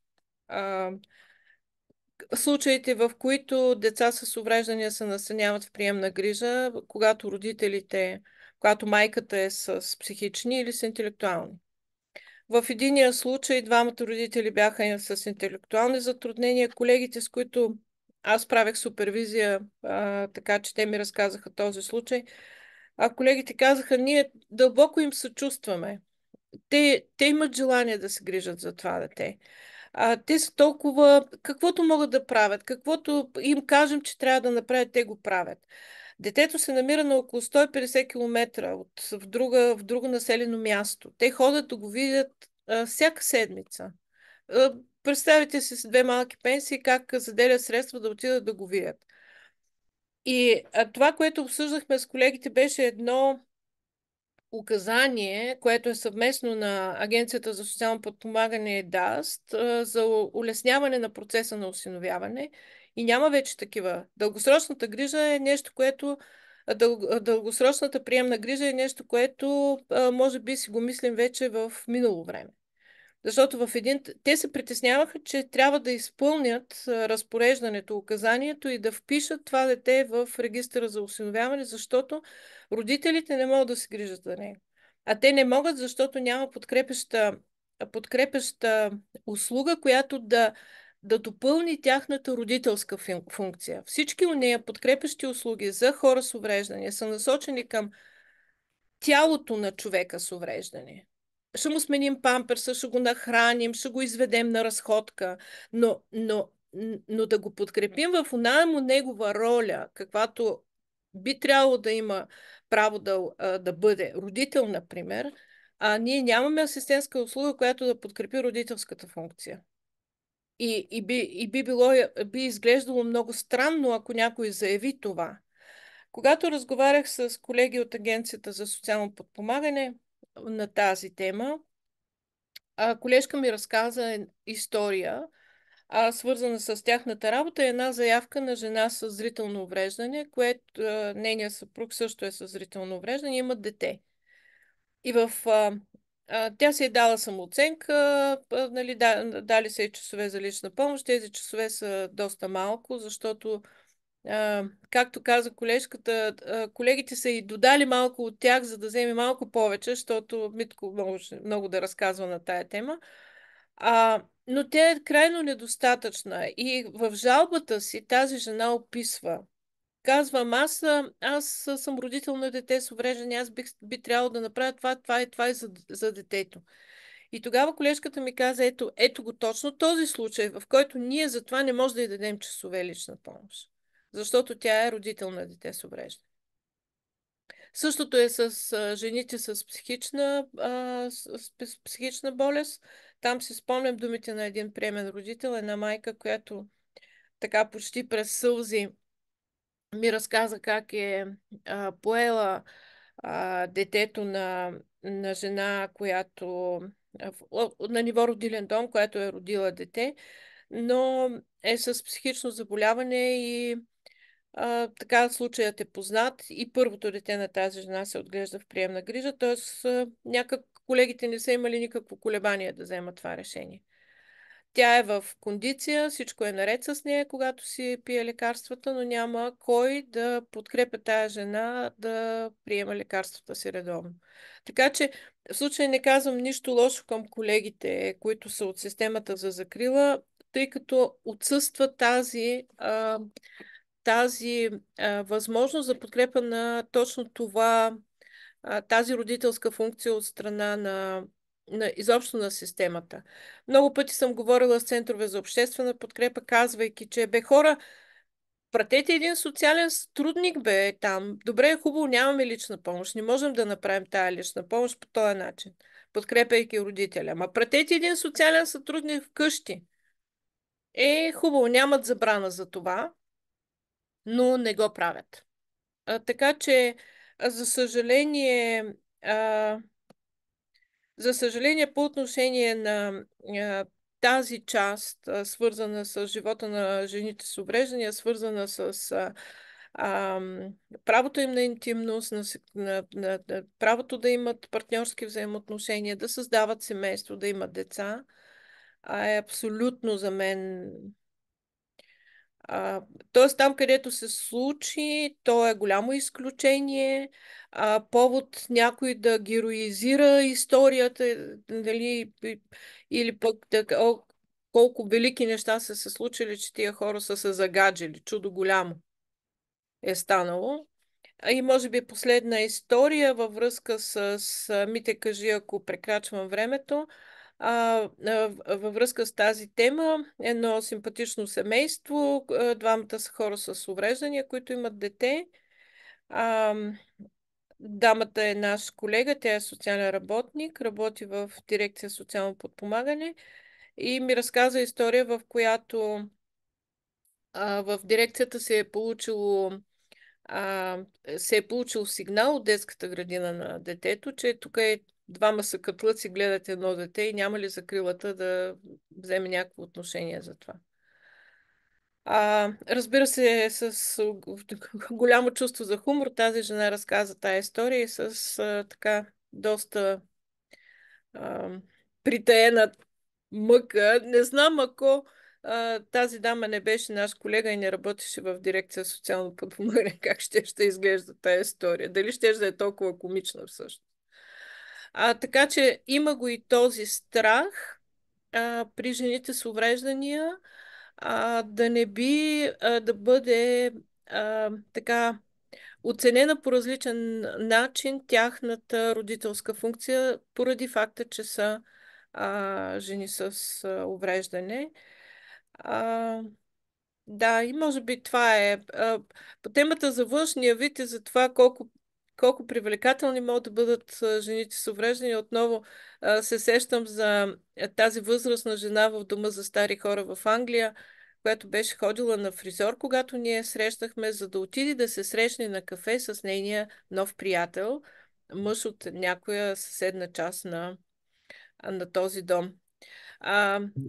Случаите, в които деца с увреждания се настаняват в приемна грижа, когато майката е с психични или с интелектуални. В единия случай двамата родители бяха с интелектуални затруднения. Колегите, с които аз правех супервизия, така че те ми разказаха този случай, колегите казаха, ние дълбоко им съчувстваме. Те имат желание да се грижат за това дете. Те са толкова, каквото могат да правят, каквото им кажем, че трябва да направят, те го правят. Детето се намира на около 150 км в друго населено място. Те ходят да го видят всяка седмица. Представете си с две малки пенсии как заделят средства да отидат да го видят. И това, което обсъждахме с колегите, беше едно указание, което е съвместно на Агенцията за социално подпомагане и ДАСТ за улесняване на процеса на осиновяване. И няма вече такива. Дългосрочната грижа е нещо, което дългосрочната приемна грижа е нещо, което може би си го мислим вече в минало време. Защото те се притесняваха, че трябва да изпълнят разпореждането, указанието и да впишат това дете в регистъра за осиновяване, защото родителите не могат да се грижат за него. А те не могат, защото няма подкрепяща услуга, която да допълни тяхната родителска функция. Всички от нея подкрепящи услуги за хора с увреждания са насочени към тялото на човека с увреждане. Ще му сменим памперса, ще го нахраним, ще го изведем на разходка, но да го подкрепим в оная му негова роля, каквато би трябвало да има право да бъде родител, например, ние нямаме асистентска услуга, която да подкрепи родителската функция. Би изглеждало много странно, ако някой заяви това. Когато разговарях с колеги от Агенцията за социално подпомагане на тази тема, колежка ми разказа история, свързана с тяхната работа, една заявка на жена с зрително увреждане, което нейният съпруг също е с зрително увреждане и имат дете. И тя се е дала самооценка, нали, дали се часове за лична помощ. Тези часове са доста малко, защото както каза колежката, колегите са и додали малко от тях, за да вземе малко повече, защото Митко може много да разказва на тая тема. Но тя е крайно недостатъчна. И в жалбата си тази жена описва. Казвам, аз съм родител на дете с увреждане, аз би трябвало да направя това и за детето. И тогава колежката ми каза, ето го точно този случай, в който ние затова не можем да й дадем часове лична помощ. Защото тя е родител на дете с увреждане. Същото е с жените с психична болест. Там си спомням думите на един приемен родител, една майка, която така почти през сълзи ми разказа как е поела детето на жена, която на ниво родилен дом, която е родила дете, но е с психично заболяване и така случаят е познат и първото дете на тази жена се отглежда в приемна грижа, т.е. някак колегите не са имали никакво колебание да вземат това решение. Тя е в кондиция, всичко е наред с нея, когато си пие лекарствата, но няма кой да подкрепя тая жена да приема лекарствата си редовно. Така че в случай не казвам нищо лошо към колегите, които са от системата за закрила, тъй като отсъства тази възможност за подкрепа на точно това, тази родителска функция от страна изобщо на системата. Много пъти съм говорила с центрове за обществена подкрепа, казвайки, че хора, пратете един социален сътрудник, там. Добре, хубаво, нямаме лична помощ. Не можем да направим тая лична помощ по този начин. подкрепяйки родителя. Ма пратете един социален сътрудник вкъщи. Хубаво, нямат забрана за това, но не го правят. Така че, за съжаление, а, по отношение на тази част, свързана с живота на жените с увреждания, свързана с правото им на интимност, на правото да имат партньорски взаимоотношения, да създават семейство, да имат деца, е абсолютно за мен. Тоест там, където се случи, то е голямо изключение. Повод някой да героизира историята, нали, или пък колко велики неща са се случили, че тия хора са се загаджили. Чудо голямо е станало. И може би последна история във връзка с Мите, кажи, ако прекрачвам времето. Във връзка с тази тема, едно симпатично семейство, двамата са хора с увреждания, които имат дете. Дамата е наш колега, тя е социален работник, работи в дирекция социално подпомагане и ми разказа история, в която в дирекцията се е получил сигнал от детската градина на детето, че тук двама са катлъци, гледат едно дете и няма ли закрилата да вземе някакво отношение за това. Разбира се, с голямо чувство за хумор тази жена разказа тая история и с така доста притаена мъка. Не знам, ако тази дама не беше наш колега и не работеше в дирекция социално подпомагане, как ще изглежда тази история. Дали ще да е толкова комична всъщност. Така че има го и този страх при жените с увреждания да не би да бъде така оценена по различен начин тяхната родителска функция, поради факта, че са жени с увреждане. Да, и може би това е. По темата за външния вид и за това колко привлекателни могат да бъдат жените с увреждания, отново се сещам за тази възрастна жена в дома за стари хора в Англия, която беше ходила на фризьор, когато ние срещахме, за да отиде да се срещне на кафе с нейния нов приятел, мъж от някоя съседна част на този дом.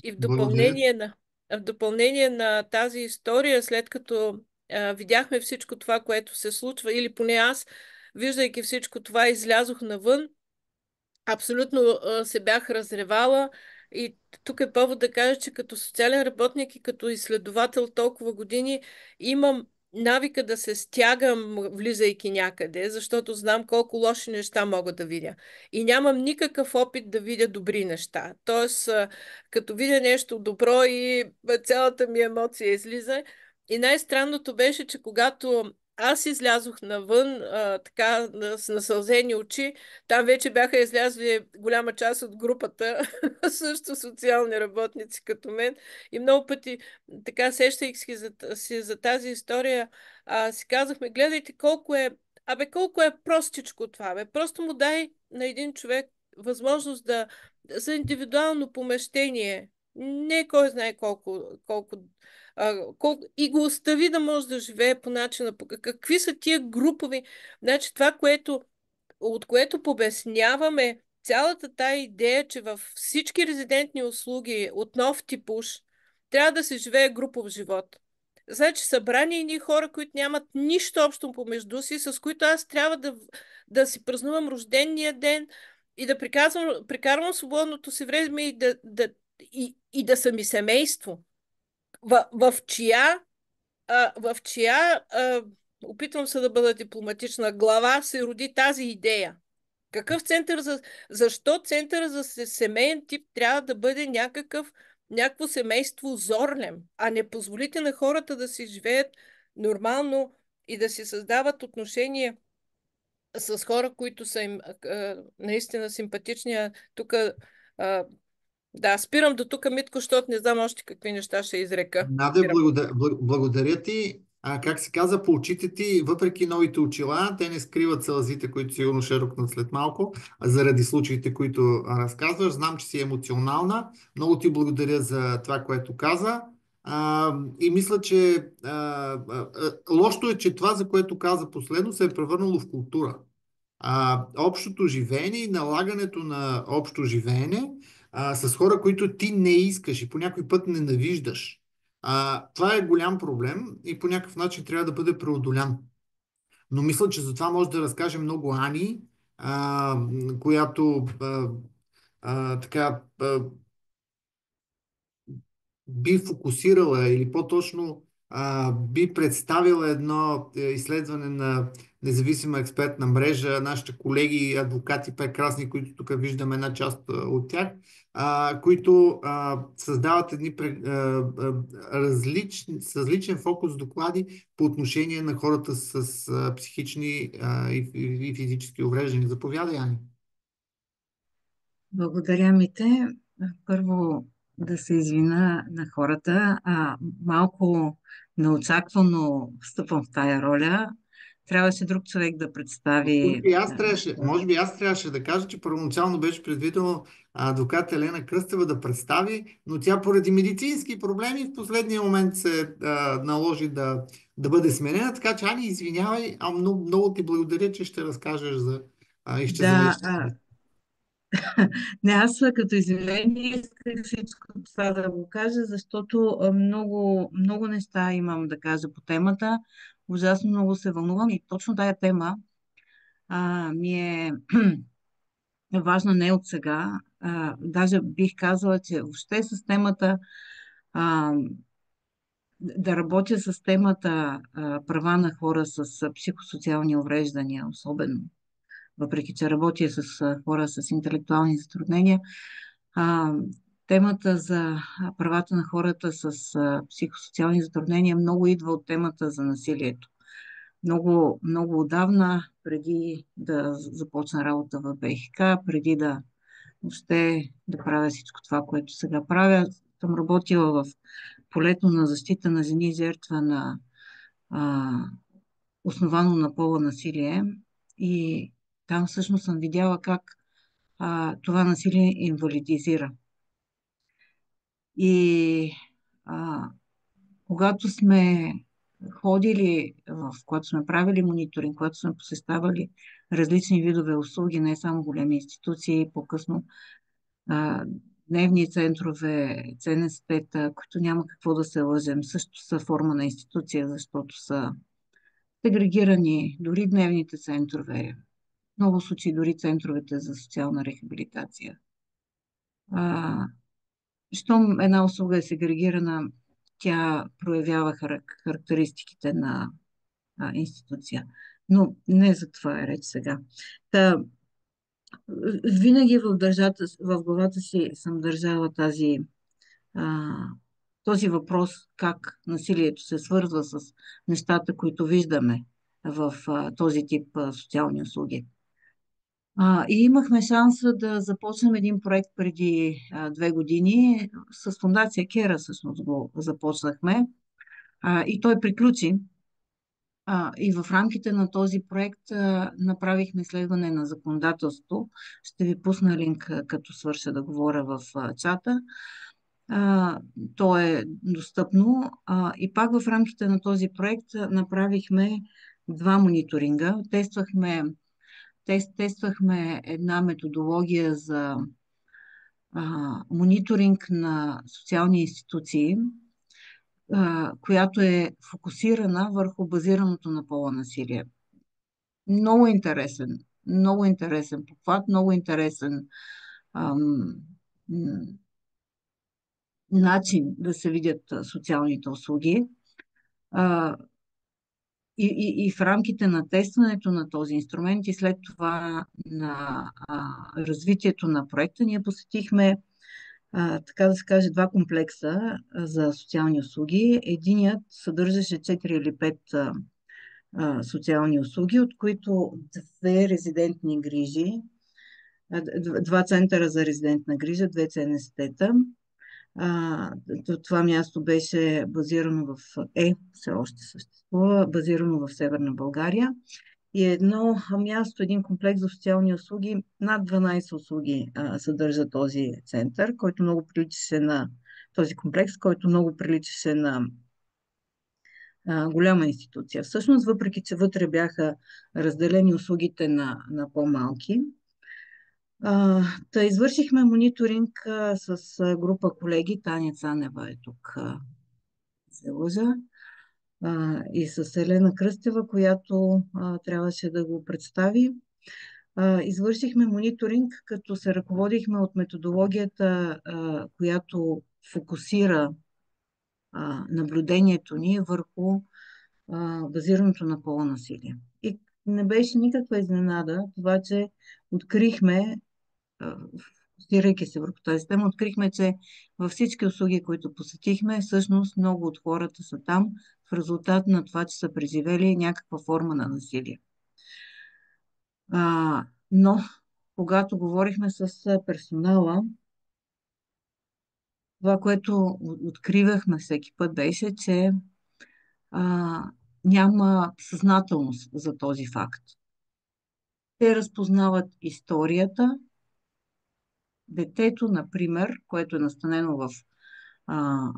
И в допълнение на тази история, след като видяхме всичко това, което се случва, или поне аз, виждайки всичко това, излязох навън, абсолютно се бях разревала. И тук е повод да кажа, че като социален работник и като изследовател толкова години имам навика да се стягам, влизайки някъде, защото знам колко лоши неща мога да видя. И нямам никакъв опит да видя добри неща. Тоест, като видя нещо добро и цялата ми емоция излиза. И най-странното беше, че когато аз излязох навън, така, с насълзени очи, там вече бяха излязли голяма част от групата, също социални работници като мен. И много пъти, така сещайки си за тази история, си казахме, гледайте колко е простичко това. Просто му дай на един човек възможност за индивидуално помещение. Не кой знае колко и го остави да може да живее по начина. Какви са тия групови? Значи това, от което побесняваме цялата тая идея, че във всички резидентни услуги от нов типуш трябва да се живее групов живот. Значи събрани едни хора, които нямат нищо общо помежду си, с които аз трябва да си празнувам рождения ден и да прикарвам свободното си време и да съм и семейство. В чия опитвам се да бъда дипломатична, глава се роди тази идея? Какъв защо центъра за семейен тип трябва да бъде някакво семейство зорлем, а не позволите на хората да си живеят нормално и да си създават отношения с хора, които са им наистина симпатични. Тук да, спирам до тук, Митко, защото не знам още какви неща ще изрека. Наде, благодаря ти. как се каза, по очите ти, въпреки новите очила, те не скриват сълзите, които сигурно ще рукнат след малко, заради случаите, които разказваш. Знам, че си емоционална. Много ти благодаря за това, което каза. И мисля, че лошото е, че това, за което каза последно, се е превърнало в култура. Общото живеене и налагането на общо живеене с хора, които ти не искаш и по някой път ненавиждаш. Това е голям проблем и по някакъв начин трябва да бъде преодолян. Но мисля, че за това може да разкаже много Ани, която така би фокусирала или по-точно би представила едно изследване на независима експертна мрежа, нашите колеги, адвокати, прекрасни, които тук виждаме една част от тях, които създават едни с различен фокус доклади по отношение на хората с психични и физически увреждания. Заповядай, Ани. Благодаря, Мите. Първо да се извина на хората. Малко неочаквано встъпвам в тая роля. Трябваше друг човек да представи. Може би аз трябваше да кажа, че първоначално беше предвидено адвокат Елена Кръстева да представи, но тя поради медицински проблеми в последния момент се наложи да бъде сменена, така че Ани, извинявай, много, много ти благодаря, че ще разкажеш за изчезването. Не, аз като извинение исках всичко това да го кажа, защото много, много неща имам да кажа по темата. Ужасно много се вълнувам и точно тая тема ми е важна не от сега. Даже бих казала, че въобще с темата а, да работя с темата права на хора с психосоциални увреждания, особено, въпреки че работя с хора с интелектуални затруднения. А, Темата за правата на хората с психосоциални затруднения много идва от темата за насилието. Много, много отдавна, преди да започна работа в БХК, преди да въобще да правя всичко това, което сега правя, съм работила в полето на защита на жени жертва на а, основано на пола насилие и там всъщност съм видяла как това насилие инвалидизира. И а, когато сме ходили, когато сме правили мониторинг, когато сме посещавали различни видове услуги, не само големи институции, по-късно дневни центрове, ЦНСП-та, които няма какво да се лъжем, също са форма на институция, защото са сегрегирани, дори дневните центрове, в много случаи дори центровете за социална рехабилитация. Щом една услуга е сегрегирана, тя проявява характеристиките на институция. Но не за това е реч сега. Винаги в главата си съм държала този въпрос как насилието се свързва с нещата, които виждаме в този тип социални услуги. И имахме шанса да започнем един проект преди 2 години. С фондация Кера всъщност го започнахме. И той приключи. И в рамките на този проект направихме изследване на законодателство. Ще ви пусна линк, като свърша да говоря в чата. То е достъпно. И пак в рамките на този проект направихме 2 мониторинга. Тествахме една методология за мониторинг на социални институции, която е фокусирана върху базираното на пола насилие. Много интересен похват, много интересен начин да се видят социалните услуги. И в рамките на тестването на този инструмент и след това на развитието на проекта, ние посетихме, така да се каже, 2 комплекса за социални услуги. Единият съдържаше 4 или 5 социални услуги, от които 2 резидентни грижи, 2 центъра за резидентна грижа, 2 ЦНСТ-та, А, това място беше базирано все още съществува, базирано в Северна България. И едно място, един комплекс за социални услуги, над 12 услуги съдържа този център, който много приличаше на този комплекс, който много приличаше на голяма институция. Всъщност, въпреки че вътре бяха разделени услугите на по-малки, извършихме мониторинг с група колеги. Таня Цанева е тук, се лъжа, и с Елена Кръстева, която трябваше да го представи. Извършихме мониторинг, като се ръководихме от методологията, която фокусира наблюдението ни върху базираното на пола насилие. И не беше никаква изненада това, че открихме, фокусирайки се върху тази тема, открихме, че във всички услуги, които посетихме, всъщност много от хората са там в резултат на това, че са преживели някаква форма на насилие. Но, когато говорихме с персонала, това, което откривахме всеки път, беше, че няма съзнателност за този факт. Те разпознават историята. Детето, например, което е настанено в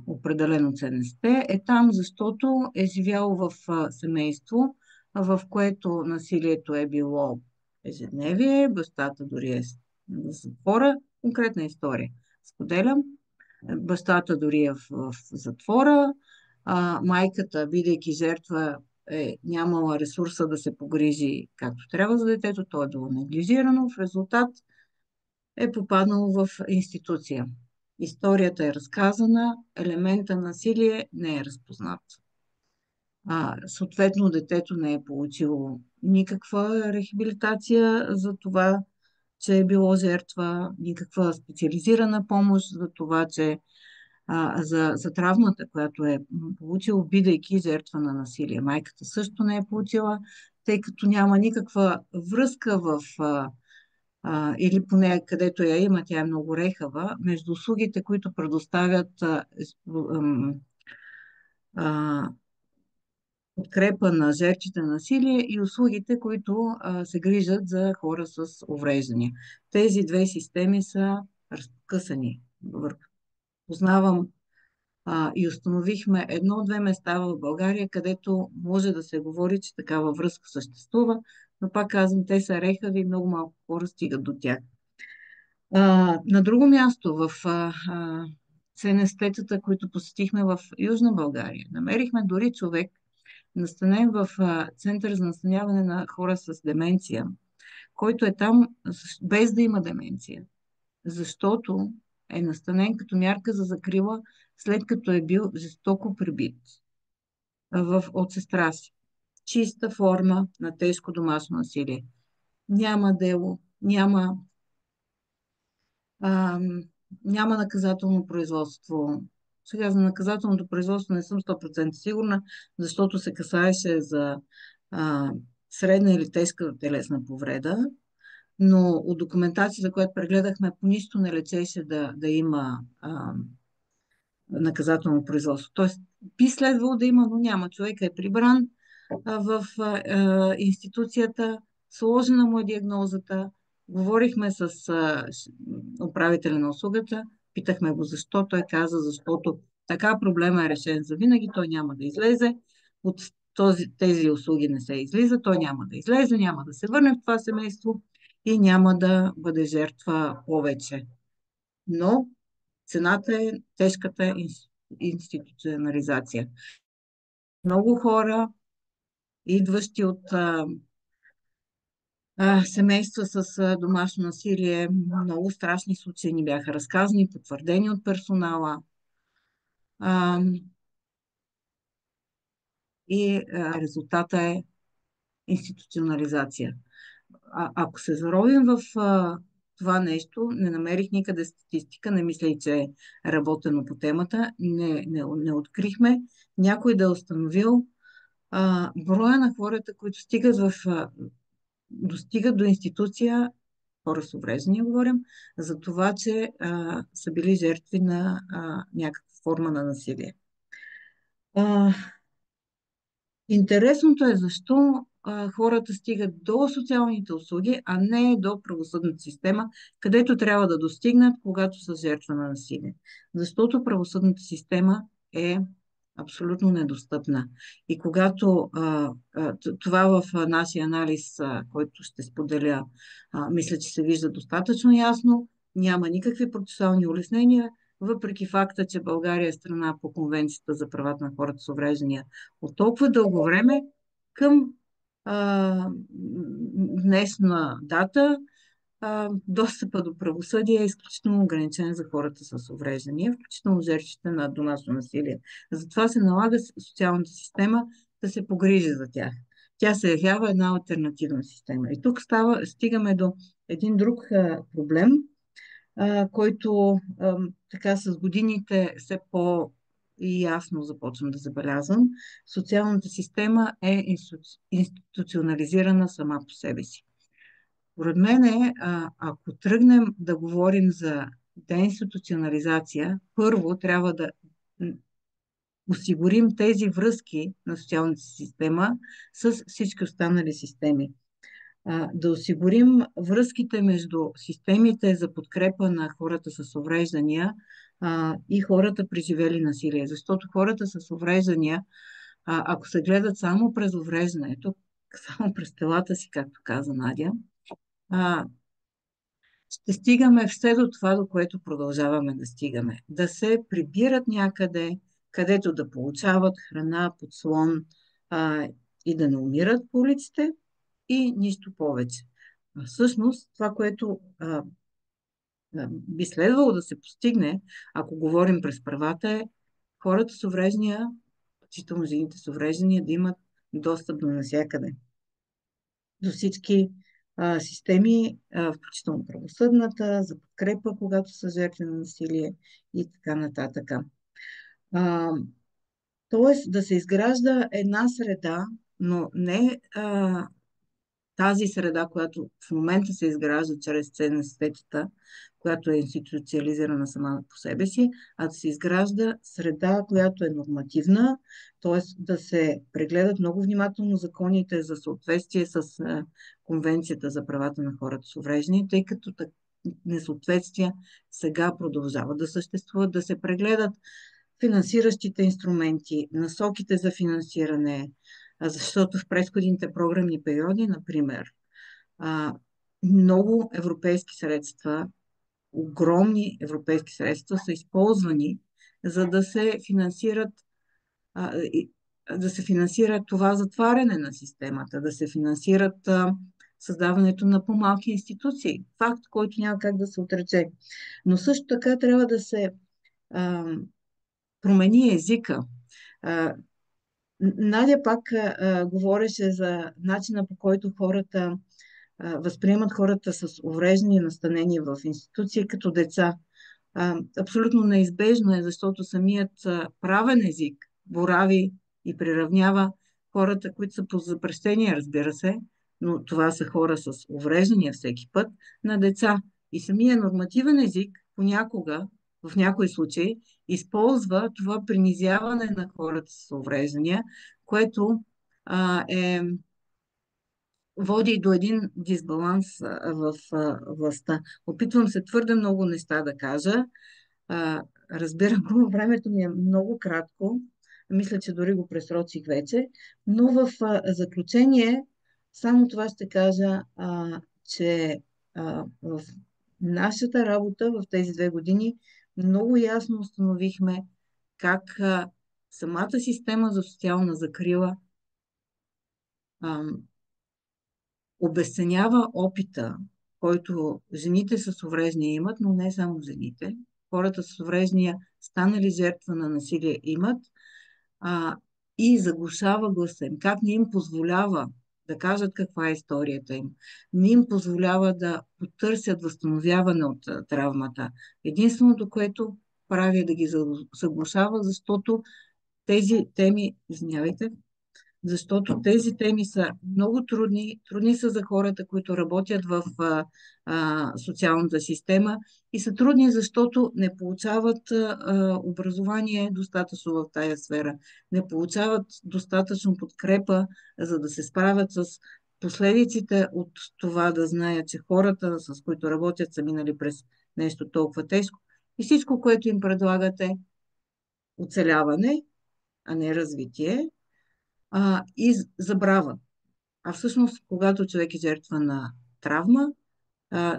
определено ЦНСТ, е там, защото е живяло в семейство, в което насилието е било ежедневие, бащата дори е в затвора. Конкретна история. Споделям. Бащата дори е в затвора, майката, бидейки жертва, е нямала ресурса да се погрижи както трябва за детето, то е било неглижирано, в резултат е попаднало в институция. Историята е разказана, елемента насилие не е разпознат. Съответно, детето не е получило никаква рехабилитация за това, че е било жертва, никаква специализирана помощ за това, че за травмата, която е получила, бидейки жертва на насилие. Майката също не е получила, тъй като няма никаква връзка или поне където я има, тя е много рехава, между услугите, които предоставят подкрепа на жертвите на насилие и услугите, които се грижат за хора с увреждания. Тези две системи са разпокъсани. Познавам и установихме едно-две места в България, където може да се говори, че такава връзка съществува, но пак казвам, те са рехави и много малко хора стигат до тях. На друго място, в ЦНСТ-тата, които посетихме в Южна България, намерихме дори човек, настанен в Център за настаняване на хора с деменция, който е там без да има деменция, защото е настанен като мярка за закрила, след като е бил жестоко пребит от сестра си. Чиста форма на тежко домашно насилие. Няма дело, няма наказателно производство. Сега за наказателното производство не съм 100% сигурна, защото се касаеше за средна или тежка телесна повреда, но от документацията, която прегледахме, по нищо не лечеше да има наказателно производство. Тоест, би следвало да има, но няма. Човека е прибран в институцията, сложена му е диагнозата, говорихме с управителя на услугата, питахме го защо, той каза, защото така проблема е решен за винаги, той няма да излезе, от тези услуги не се излиза, той няма да излезе, няма да се върне в това семейство и няма да бъде жертва повече. Но цената е тежката институционализация. Много хора, идващи от семейства с домашно насилие, много страшни случаи ни бяха разказани, потвърдени от персонала. Резултата е институционализация. Ако се заровим в това нещо, не намерих никъде статистика, не мисля и, че е работено по темата, не открихме някой да е установил броя на хората, които достигат до институция хора с увреждания говорим, за това, че са били жертви на някаква форма на насилие. А, Интересното е защо хората стигат до социалните услуги, а не до правосъдната система, където трябва да достигнат, когато са жертва на насилие. Защото правосъдната система е абсолютно недостъпна. И когато това в нашия анализ, който ще споделя, мисля, че се вижда достатъчно ясно, няма никакви процесуални улеснения, въпреки факта, че България е страна по Конвенцията за правата на хората с увреждания от толкова дълго време, към днешна дата достъпа до правосъдие е изключително ограничен за хората с увреждания, включително жертвите на домашно насилие. Затова се налага социалната система да се погрижи за тях. Тя се явява една алтернативна система. И тук стигаме до един друг проблем, който така с годините все и ясно започвам да забелязвам. Социалната система е институционализирана сама по себе си. Според мен, ако тръгнем да говорим за деинституционализация, първо трябва да осигурим тези връзки на социалната система с всички останали системи. Да осигурим връзките между системите за подкрепа на хората с увреждания и хората, преживели насилие. Защото хората с увреждания, ако се гледат само през увреждането, само през телата си, както каза Надя, ще стигаме все до това, до което продължаваме да стигаме. Да се прибират някъде, където да получават храна, подслон и да не умират по улиците и нищо повече. Всъщност, това, което би следвало да се постигне, ако говорим през правата, е хората с увреждания, включително жените с увреждания, да имат достъп до навсякъде. До всички системи, включително правосъдната, за подкрепа, когато са жертви на насилие и така нататък. Тоест да се изгражда една среда, но не тази среда, която в момента се изгражда чрез ценността, която е институциализирана сама по себе си, а да се изгражда среда, която е нормативна, т.е. да се прегледат много внимателно законите за съответствие с Конвенцията за правата на хората с увреждания, тъй като несъответствия сега продължават да съществуват, да се прегледат финансиращите инструменти, насоките за финансиране, защото в предходните програмни периоди, например, много европейски средства, огромни европейски средства са използвани, за да се финансира това затваряне на системата, да се финансират създаването на по-малки институции. Факт, който няма как да се отрече. Но също така трябва да се промени езика. Надя пак говореше за начина, по който хората възприемат хората с увреждания, настанени в институции като деца. Абсолютно неизбежно е, защото самият правен език борави и приравнява хората, които са по запрещение, разбира се, но това са хора с увреждания всеки път, на деца. И самия нормативен език понякога, в някои случаи, използва това принизяване на хората с увреждания, което води до един дисбаланс в властта. Опитвам се твърде много неща да кажа. Разбирам го, времето ми е много кратко. Мисля, че дори го пресрочих вече. Но в заключение само това ще кажа, че в нашата работа в тези 2 години много ясно установихме как самата система за социална закрила обесценява опита, който жените с увреждания имат, но не само жените. Хората с увреждания, станали жертва на насилие, имат и заглушава гласа им. Как не им позволява да кажат каква е историята им. Не им позволява да потърсят възстановяване от травмата. Единственото, което прави, е да ги заглушава, защото тези теми, извинявайте, защото тези теми са много трудни. Трудни са за хората, които работят в социалната система и са трудни, защото не получават образование достатъчно в тая сфера, не получават достатъчно подкрепа, за да се справят с последиците от това да знаят, че хората, с които работят, са минали през нещо толкова тежко. И всичко, което им предлагате, оцеляване, а не развитие, и забрава. А всъщност, когато човек е жертва на травма,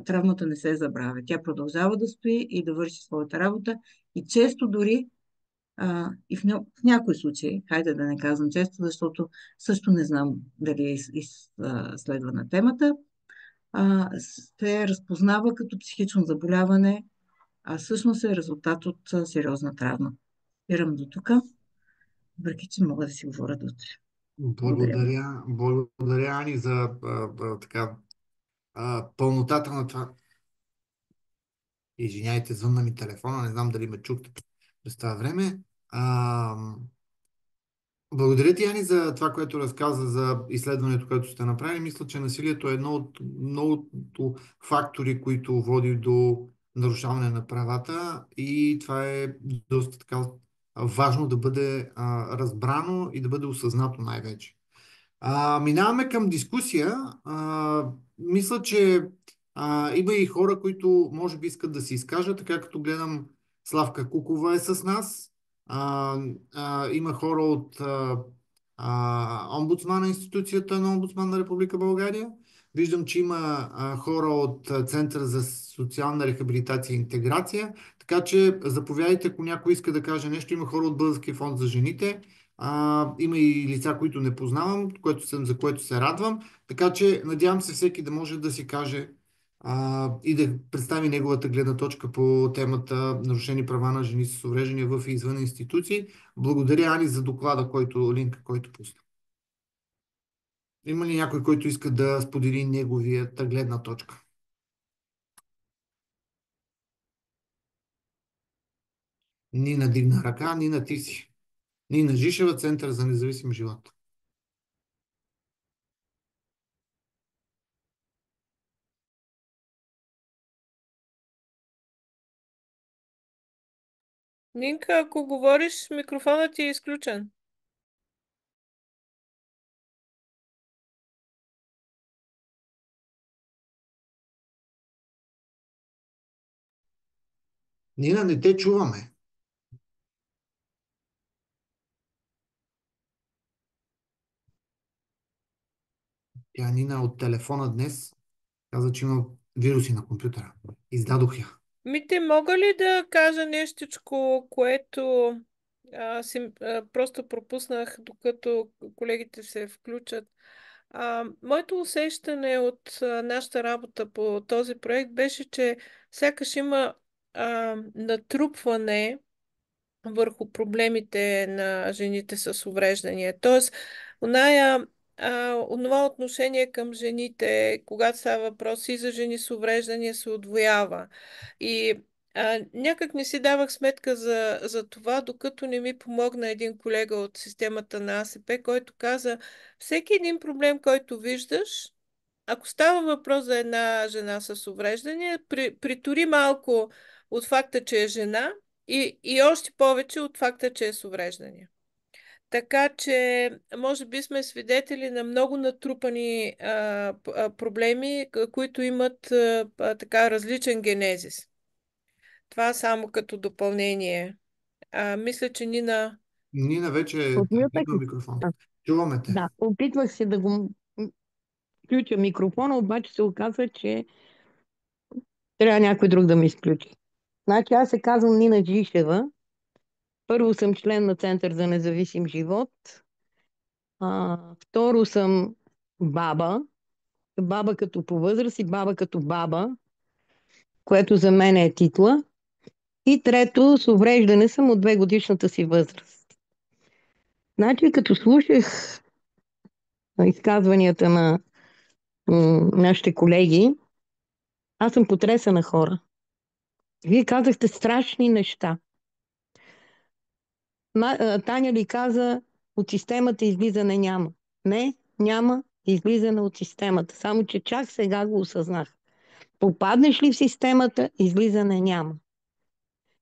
травмата не се забравя. Тя продължава да стои и да върши своята работа. И често дори, и в някои случаи, хайде да не казвам често, защото също не знам дали е изследвана темата, се разпознава като психично заболяване, а всъщност е резултат от сериозна травма. Спирам до тук, въпреки че мога да си говоря до утре. Благодаря. Благодаря, Ани, за така пълнотата на това. Извиняйте, звънна ми телефона, не знам дали ме чухте през това време. Благодаря ти, Ани, за това, което разказа за изследването, което сте направили. Мисля, че насилието е едно от многото фактори, които води до нарушаване на правата и това е доста така важно да бъде разбрано и да бъде осъзнато най-вече. Минаваме към дискусия. Мисля, че има и хора, които може би искат да се изкажат, така като гледам Славка Кукова е с нас. Има хора от омбудсмана, институцията на омбудсман на Република България. Виждам, че има хора от Центъра за социална рехабилитация и интеграция. Така че заповядайте, ако някой иска да каже нещо. Има хора от Българския фонд за жените. Има и лица, които не познавам, за което се радвам. Така че надявам се всеки да може да си каже и да представи неговата гледна точка по темата нарушени права на жени с увреждания в и извън институции. Благодаря, Ани, за доклада, линка, който пусна. Има ли някой, който иска да сподели неговията гледна точка? Нина дигна ръка. Нина, ти си. Нина Жишева, Център за независим живот. Нинка, ако говориш, микрофонът ти е изключен. Нина, не те чуваме. Тя Нина от телефона днес каза, че има вируси на компютъра. Издадох я. Те мога ли да кажа нещичко, което просто пропуснах, докато колегите се включат? Моето усещане от нашата работа по този проект беше, че сякаш има натрупване върху проблемите на жените с увреждания. Тоест, онова отношение към жените, когато става въпрос и за жени с увреждания, се удвоява. И някак не си давах сметка за това, докато не ми помогна един колега от системата на АСП, който каза, всеки един проблем, който виждаш, ако става въпрос за една жена с увреждане, притори малко от факта, че е жена и още повече от факта, че е с увреждане. Така че, може би сме свидетели на много натрупани проблеми, които имат така различен генезис. Това само като допълнение. Мисля, че Нина... Нина вече Отмютах има ли? микрофон. А, Чуваме те. Да, опитвах се да го включа микрофона, обаче се оказа, че трябва някой друг да ми изключи. Значи аз се казвам Нина Джишева. Първо съм член на Център за независим живот. Второ съм баба. Баба като по възраст и баба като баба, което за мен е титла. И трето, с увреждане съм от 2-годишната си възраст. Значи, като слушах изказванията на нашите колеги, аз съм потресена хора. Вие казахте страшни неща. Таня ли каза, от системата излизане няма. Не, няма излизане от системата. Само че чак сега го осъзнах. Попаднеш ли в системата, излизане няма.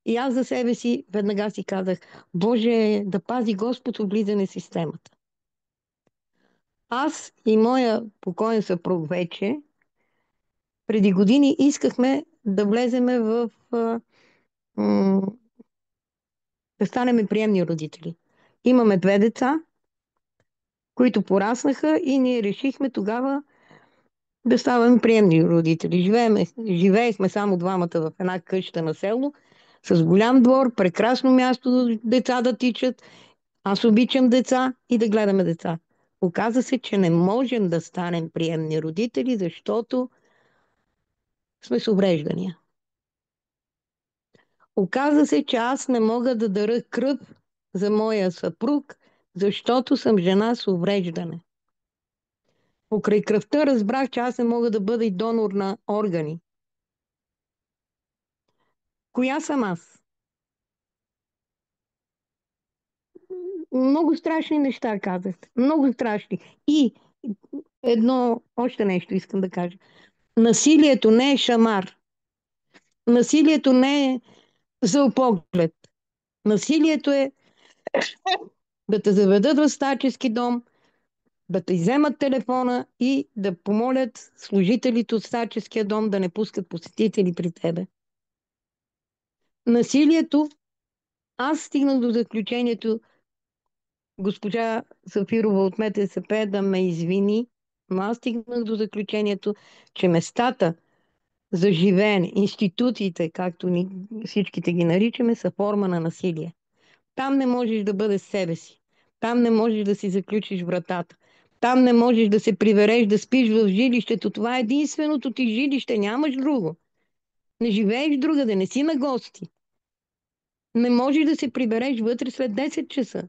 И аз за себе си веднага си казах: Боже, да пази Господ от влизане в системата. Аз и моя покоен съпруг вече преди години искахме да влеземе да станем приемни родители. Имаме 2 деца, които пораснаха и ние решихме тогава да ставаме приемни родители. Живеехме само двамата в една къща на село, с голям двор, прекрасно място деца да тичат. Аз обичам деца и да гледаме деца. Оказа се, че не можем да станем приемни родители, защото сме с увреждания. Оказа се, че аз не мога да даря кръв за моя съпруг, защото съм жена с увреждане. Покрай кръвта разбрах, че аз не мога да бъда и донор на органи. Коя съм аз? Много страшни неща казахте. Много страшни. И още нещо искам да кажа. Насилието не е шамар. Насилието не е зъл поглед. Насилието е да те заведат в старчески дом, да те вземат телефона и да помолят служителите от старческия дом да не пускат посетители при тебе. Насилието, аз стигнах до заключението, госпожа Сафирова от МТСП да ме извини, но аз стигнах до заключението, че местата за живеене, институциите, както всичките ги наричаме, са форма на насилие. Там не можеш да бъдеш себе си. Там не можеш да си заключиш вратата. Там не можеш да се прибереш да спиш в жилището. Това е единственото ти жилище. Нямаш друго. Не живееш другаде, не си на гости. Не можеш да се прибереш вътре след 10 часа.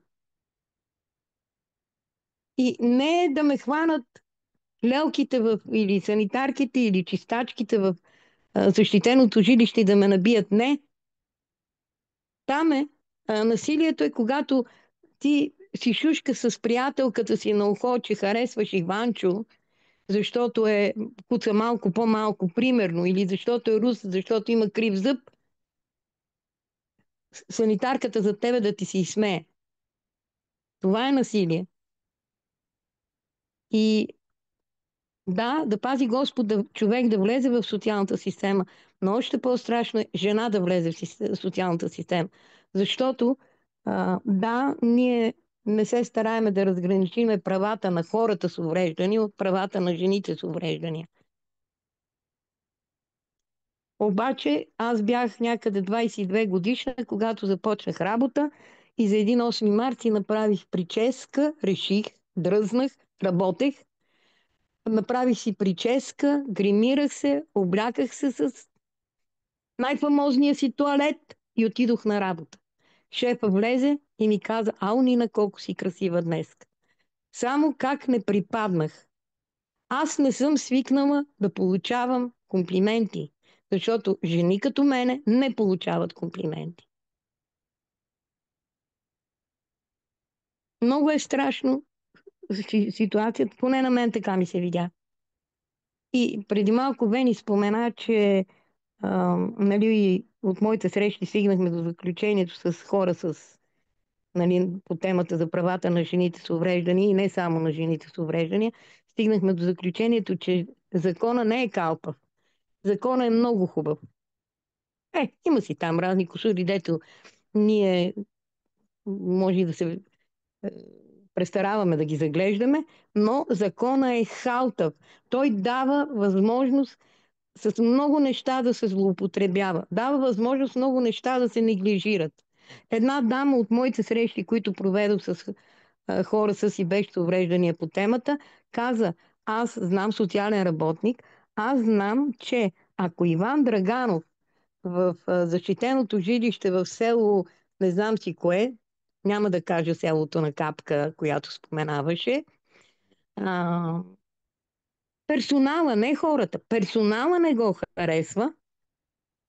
И не е да ме хванат лелките или санитарките, или чистачките в защитеното жилище и да ме набият. Не. Там насилието е когато ти си шушка с приятелката си на ухо, че харесваш Иванчо, защото куца малко по-малко, примерно, или защото е рус, защото има крив зъб, санитарката за тебе да ти се изсмее. Това е насилие. И да пази Господ човек да влезе в социалната система, но още по-страшно е жена да влезе в социалната система. Защото ние не се стараеме да разграничиме правата на хората с увреждания от правата на жените с увреждания. Обаче аз бях някъде 22 годишна, когато започнах работа и за един 8 март си направих прическа, реших, дръзнах, работех. Направих си прическа, гримирах се, обляках се с най-фамозния си тоалет и отидох на работа. Шефа влезе и ми каза: "Ау, Нина, колко си красива днес." Само как не припаднах. Аз не съм свикнала да получавам комплименти, защото жени като мене не получават комплименти. Много е страшно ситуацията, поне на мен така ми се видя. И преди малко Вени спомена, че от моите срещи стигнахме до заключението с хора по темата за правата на жените с увреждания и не само на жените с увреждания. Стигнахме до заключението, че закона не е калпав. Закона е много хубав. Има си там разни кусури, дето ние може и да се престараваме да ги заглеждаме, но закона е халтав. Той дава възможност с много неща да се злоупотребява. Дава възможност много неща да се неглижират. Една дама от моите срещи, които проведох с хора с и без увреждания по темата, каза: "Аз знам социален работник, аз знам, че ако Иван Драганов в защитеното жилище в село, не знам си кое, няма да кажа селото на Капка, която споменаваше, персонала, не хората, персонала не го харесва,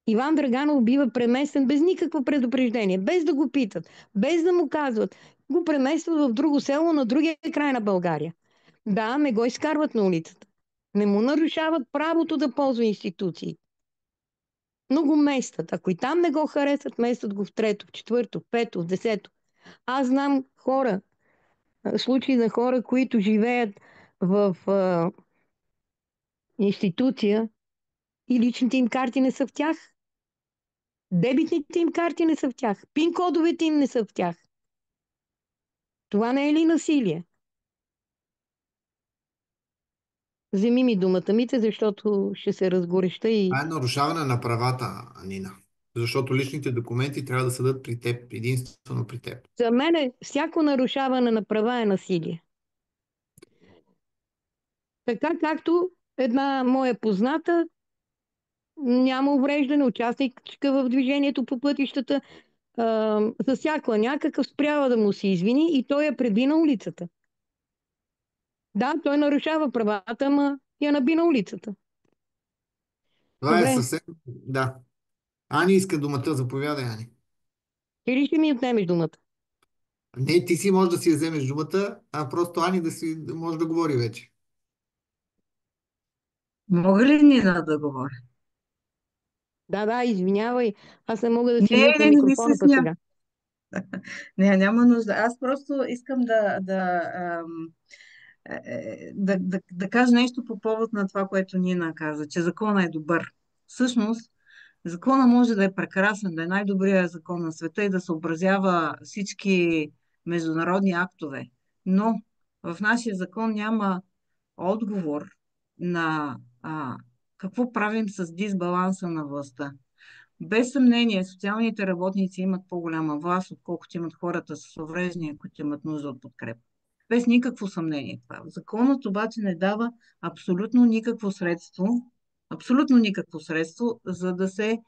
Иван Драганов бива преместен без никакво предупреждение, без да го питат, без да му казват: го преместват в друго село на другия край на България. Да, не го изкарват на улицата. Не му нарушават правото да ползва институции. Но го местат. Ако и там не го харесат, местат го в трето, в четвърто, в пето, в десето. Аз знам хора, случаи на хора, които живеят в институция и личните им карти не са в тях. Дебитните им карти не са в тях. Пин-кодовете им не са в тях. Това не е ли насилие? Вземи ми думата, Мите, защото ще се разгореща и... Това е нарушаване на правата, Нина. Защото личните документи трябва да седат при теб, единствено при теб. За мен всяко нарушаване на права е насилие. Така както една моя позната няма увреждане, участничка в движението по пътищата, засякла някакъв, спряла да му се извини и той я преби на улицата. Да, той нарушава правата, ама я наби на улицата. Това е Добре, съвсем... Да. Ани иска думата. Заповядай, Ани. ти ли ще ми отнемеш думата? Не, ти си можеш да си вземеш думата, а просто Ани да може да говори вече. Мога ли Нина да говоря? Да, извинявай. Аз не мога да си Не, мютна не микрофона се пък смя. сега. Не, няма нужда. Аз просто искам да кажа нещо по повод на това, което Нина каза, че законът е добър. Всъщност, закона може да е прекрасен, да е най-добрият закон на света и да съобразява всички международни актове. Но в нашия закон няма отговор на какво правим с дисбаланса на властта. Без съмнение, социалните работници имат по-голяма власт, отколкото имат хората с увреждания, които имат нужда от подкрепа. Без никакво съмнение това. Законът обаче не дава абсолютно никакво средство, за да се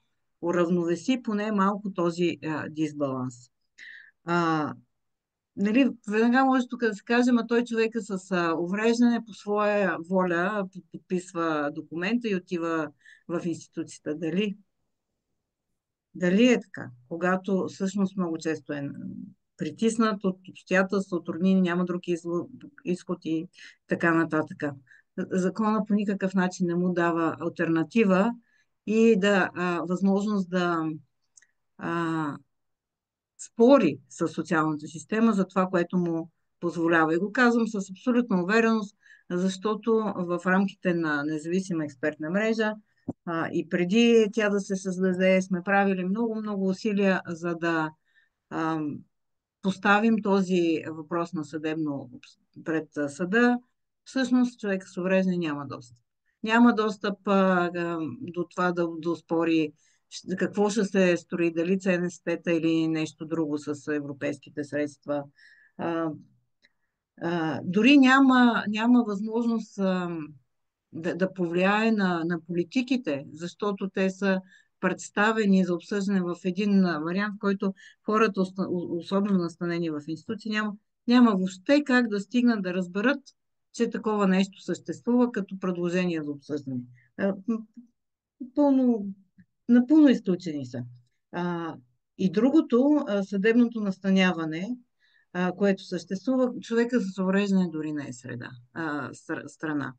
уравновеси поне малко този дисбаланс. А, нали, веднага може тук да се каже, ма той човека с увреждане по своя воля подписва документа и отива в институцията. Дали е така? Когато всъщност много често е притиснат от обстоятелства, от роднини, няма друг изход и така нататък. Закона по никакъв начин не му дава альтернатива и възможност да а, спори с социалната система за това, което му позволява. И го казвам с абсолютна увереност, защото в рамките на независима експертна мрежа и преди тя да се създаде, сме правили много усилия, за да а, поставим този въпрос на пред съда. Всъщност човек с увреждане няма достъп. Няма достъп до това да успори какво ще се строи, дали ЦНСП-та или нещо друго с европейските средства. А, Дори няма възможност да повлияе на политиките, защото те са представени за обсъждане в един вариант, в който хората, особено настанени в институции, няма въобще как да стигнат да разберат, че такова нещо съществува като предложение за обсъждане. Напълно, напълно изключени са. И другото, съдебното настаняване, което съществува, човека с увреждане дори не е страна.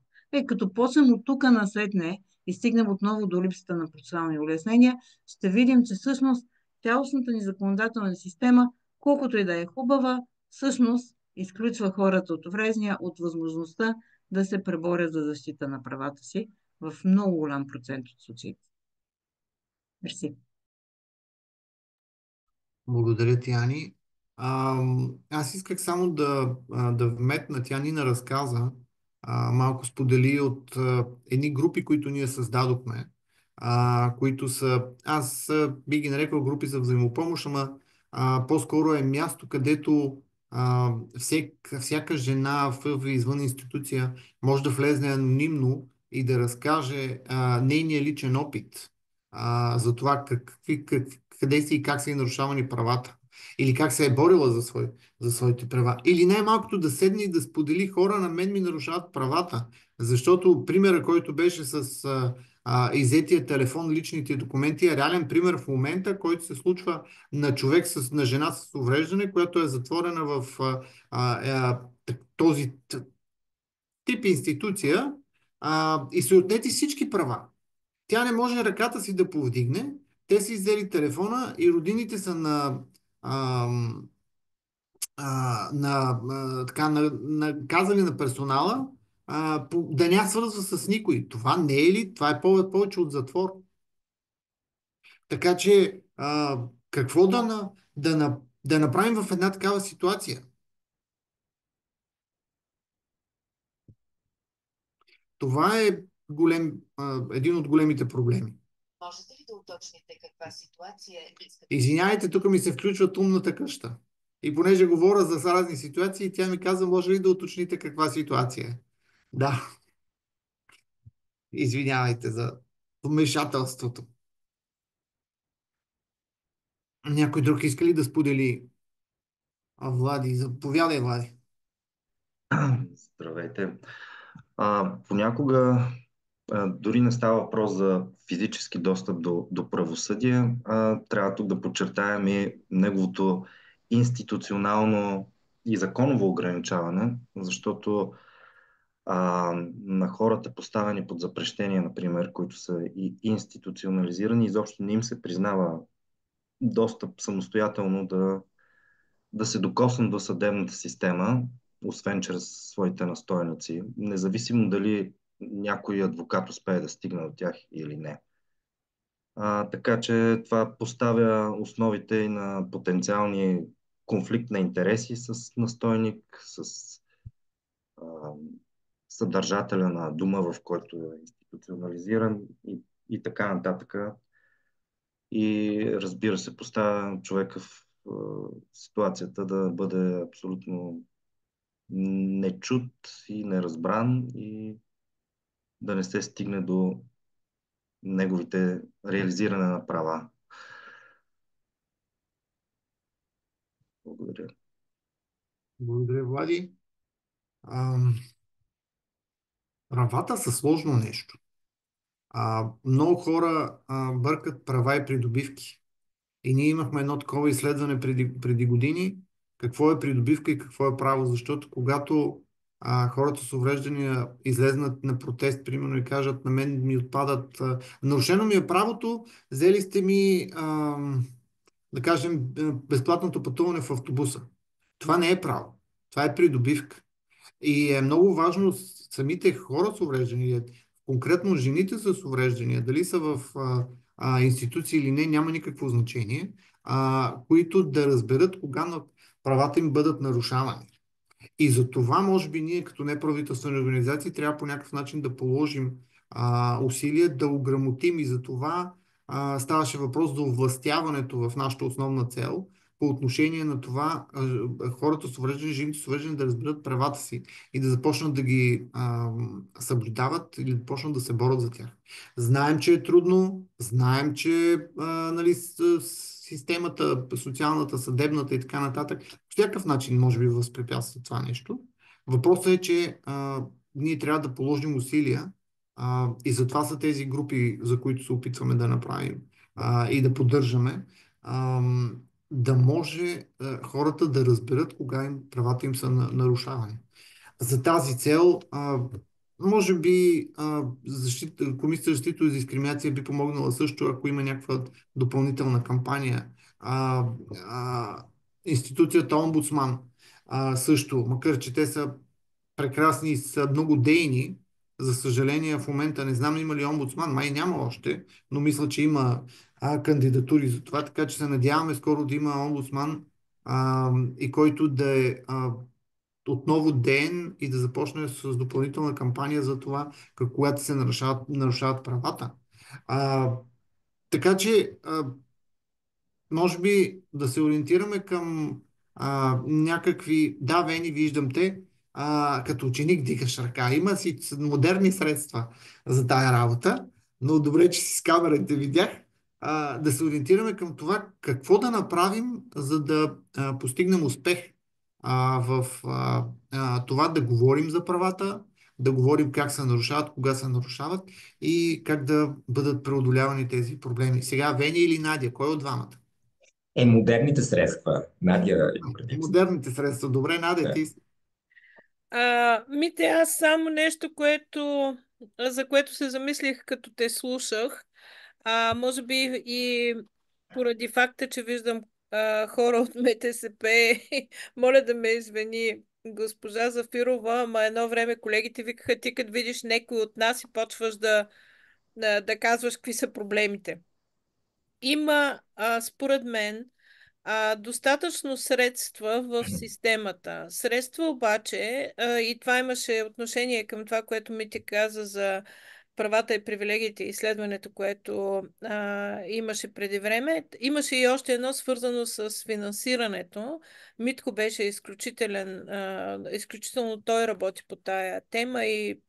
Като почнем от тук насетне и стигнем отново до липсата на процесуални улеснения, ще видим, че всъщност цялостната ни законодателна система, колкото и да е хубава, всъщност изключва хората от увреждания от възможността да се преборят за защита на правата си в много голям процент от случаите. Мерси. Благодаря ти, Ани. Аз исках само да вметна, тя Нина разказа, малко сподели от едни групи, които ние създадохме, които са, аз би ги нарекал групи за взаимопомощ, ама по-скоро е място, където всяка жена в извън институция може да влезе анонимно и да разкаже нейния личен опит за това къде си и как са и нарушавани правата. Или как се е борила за своите права. Или най-малкото да седне и да сподели: хора, на мен ми нарушават правата. Защото примера, който беше с иззетия телефон, личните документи е реален пример в момента, който се случва на човек на жена с увреждане, която е затворена в този тип институция и се отнети всички права. Тя не може ръката си да повдигне. Те си взели телефона и родините са наказали на персонала да ня свързва с никой. Това не е ли? Това е повече от затвор. Така че какво да направим в една такава ситуация? Това е един от големите проблеми. Можете ли да уточните каква ситуация искате? Извинявайте, тук ми се включва умната къща. И понеже говоря за разни ситуации, тя ми каза, може ли да уточните каква ситуация е? Да. Извинявайте за вмешателството. Някой друг иска ли да сподели? Влади, заповядай, Влади. Здравейте. Понякога дори не става въпрос за физически достъп до правосъдие. Трябва тук да подчертаем и неговото институционално и законово ограничаване, защото на хората, поставени под запрещение, например, които са и институционализирани, изобщо не им се признава достъп самостоятелно да се докоснат до съдебната система, освен чрез своите настойници, независимо дали някой адвокат успее да стигне до тях или не. Така че това поставя основите и на потенциални конфликт на интереси с настойник, с съдържателя на дума, в който е институционализиран и така нататък. И разбира се, поставя човека в ситуацията да бъде абсолютно нечут и неразбран и да не се стигне до неговите реализиране на права. Благодаря. Благодаря, Влади. Правата са сложно нещо. Много хора бъркат права и придобивки. И ние имахме едно такова изследване преди години. Какво е придобивка и какво е право? Защото когато хората с увреждания излезнат на протест, примерно, и кажат, на мен ми отпадат... нарушено ми е правото, взели сте ми, да кажем, безплатното пътуване в автобуса. Това не е право. Това е придобивка. И е много важно самите хора с увреждания, конкретно жените с увреждания, дали са в институции или не, няма никакво значение, които да разберат кога правата им бъдат нарушавани. И за това, може би, ние като неправителствени организации трябва по някакъв начин да положим усилия да ограмотим, и за това ставаше въпрос за овластяването в нашата основна цел по отношение на това хората с увреждане, жените с увреждане да разберат правата си и да започнат да ги съблюдават или да почнат да се борят за тях. Знаем, че е трудно, знаем, че нали, системата, социалната, съдебната и така нататък, по всякакъв начин може би възпрепятства това нещо. Въпросът е, че ние трябва да положим усилия и затова са тези групи, за които се опитваме да направим и да поддържаме, да може хората да разберат кога правата им са нарушавани. За тази цел, може би Комисията за защита и дискриминация би помогнала също, ако има някаква допълнителна кампания. Институцията Омбудсман също, макар че те са прекрасни и са много дейни, за съжаление в момента не знам има ли омбудсман, май няма още, но мисля, че има кандидатури за това, така че се надяваме скоро да има омбудсман и който да е отново ден и да започне с допълнителна кампания за това, когато се нарушават правата. Така че може би да се ориентираме към някакви... Да, Вени, виждам те. Като ученик дигаш ръка. Има си модерни средства за тая работа, но добре, че си с камерата видях. Да се ориентираме към това какво да направим, за да постигнем успех в това да говорим за правата, да говорим как се нарушават, кога се нарушават и как да бъдат преодолявани тези проблеми. Сега, Веня или Надя, кой от двамата? Модерните средства. Надя има предимство. Модерните средства. Добре, Надя, Да. ти. Мите, аз само нещо, за което се замислих, като те слушах. Може би и поради факта, че виждам хора от МТСП, моля да ме извини госпожа Зафирова, ама едно време колегите викаха, ти като видиш някой от нас и почваш да казваш какви са проблемите. Има, според мен, достатъчно средства в системата. Средства обаче, и това имаше отношение към това, което ми ти каза за правата и привилегиите и изследването, което имаше преди време. Имаше и още едно свързано с финансирането. Митко беше изключително той работи по тая тема и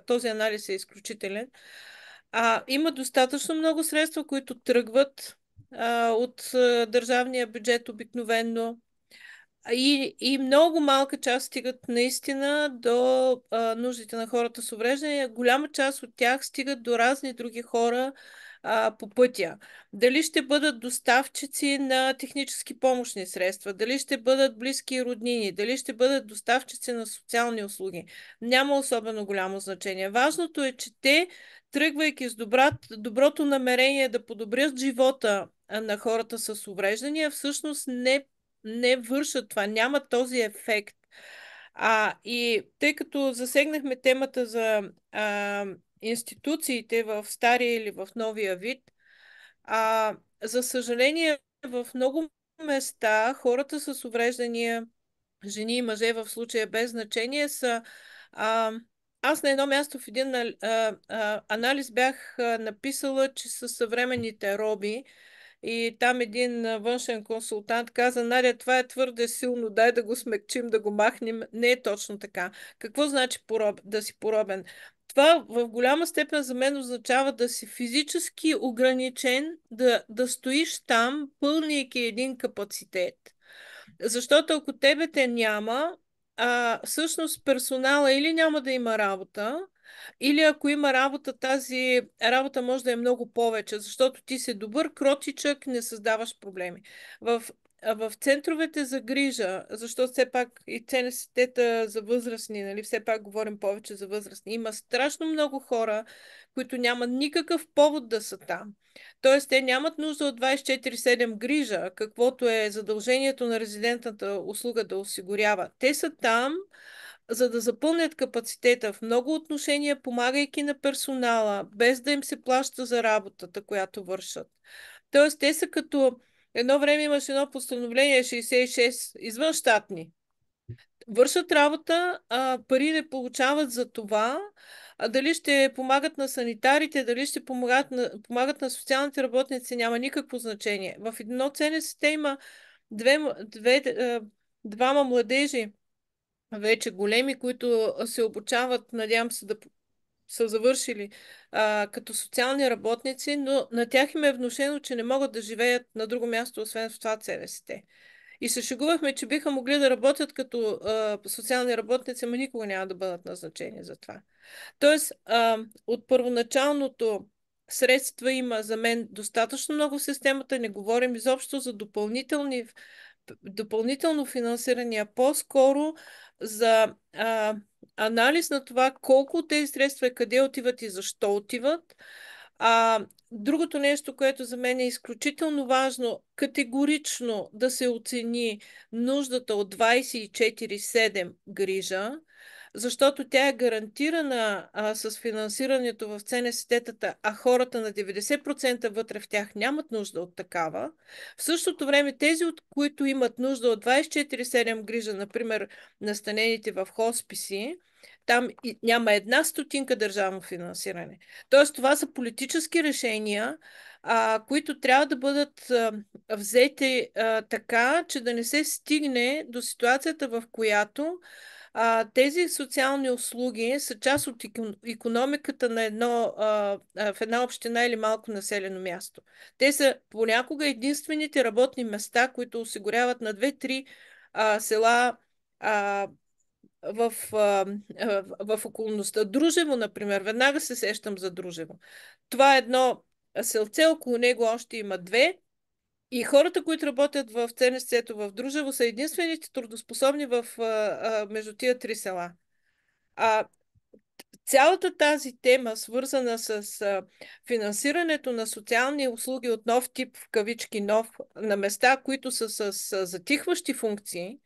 този анализ е изключителен. Има достатъчно много средства, които тръгват от държавния бюджет обикновенно. И много малка част стигат наистина до нуждите на хората с увреждания. Голяма част от тях стигат до разни други хора по пътя. Дали ще бъдат доставчици на технически помощни средства, дали ще бъдат близки роднини, дали ще бъдат доставчици на социални услуги. Няма особено голямо значение. Важното е, че те, тръгвайки с доброто намерение да подобрят живота на хората с увреждания, всъщност не вършат това, няма този ефект. И тъй като засегнахме темата за институциите в стария или в новия вид, за съжаление, в много места хората с увреждания, жени и мъже в случая без значение, са... Аз на едно място в един анализ бях написала, че са съвременните роби. И там един външен консултант каза: Надя, това е твърде силно, дай да го смекчим, да го махнем. Не е точно така. Какво значи да си поробен? Това в голяма степен за мен означава да си физически ограничен, да стоиш там, пълнейки един капацитет. Защото ако тебе те няма, всъщност персонала или няма да има работа, или ако има работа, тази работа може да е много повече, защото ти си добър кротичък, не създаваш проблеми. В центровете за грижа, защото все пак и ЦНСТ-та за възрастни, нали, все пак говорим повече за възрастни, има страшно много хора, които нямат никакъв повод да са там. Тоест, те нямат нужда от 24/7 грижа, каквото е задължението на резидентната услуга да осигурява. Те са там, за да запълнят капацитета в много отношения, помагайки на персонала, без да им се плаща за работата, която вършат. Тоест, те са като... Едно време имаше едно постановление 66 извънщатни. Вършат работа, пари не получават за това, дали ще помагат на санитарите, дали ще помагат на социалните работници, няма никакво значение. В едно ЦНСТ има двама младежи, вече големи, които се обучават, надявам се да са завършили като социални работници, но на тях им е внушено, че не могат да живеят на друго място, освен в това ЦНСТ. И се шегувахме, че биха могли да работят като социални работници, но никога няма да бъдат назначени за това. Тоест, от първоначалното средства има за мен достатъчно много в системата, не говорим изобщо за допълнително финансиране, а по-скоро за анализ на това колко от тези средства и къде отиват и защо отиват. Другото нещо, което за мен е изключително важно, категорично да се оцени нуждата от 24/7 грижа, защото тя е гарантирана с финансирането в ЦНСТ-тата, а хората на 90% вътре в тях нямат нужда от такава. В същото време тези, от които имат нужда от 24/7 грижа, например настанените в хосписи, там няма една стотинка държавно финансиране. Тоест, това са политически решения, които трябва да бъдат взети така, че да не се стигне до ситуацията, в която тези социални услуги са част от икономиката в една община или малко населено място. Те са понякога единствените работни места, които осигуряват на 2-3 села в околността. Дружево, например, веднага се сещам за Дружево. Това е едно селце, около него още има две. И хората, които работят в ЦНСЦ-то в Дружево, са единствените трудоспособни между тия три села. А цялата тази тема, свързана с финансирането на социални услуги от нов тип, в кавички нов, на места, които са с затихващи функции,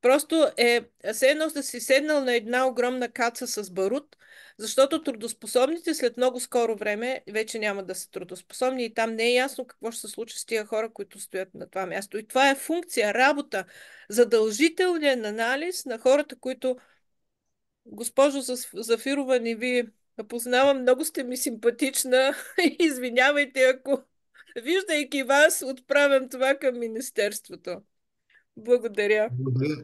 просто е все едно да си седнал на една огромна каца с барут, защото трудоспособните след много скоро време вече няма да са трудоспособни и там не е ясно какво ще се случи с тия хора, които стоят на това място. И това е функция, работа, задължителен анализ на хората, които... Госпожо Зафирова, не ви познавам, много сте ми симпатична. Извинявайте, ако виждайки вас, отправям това към Министерството. Благодаря.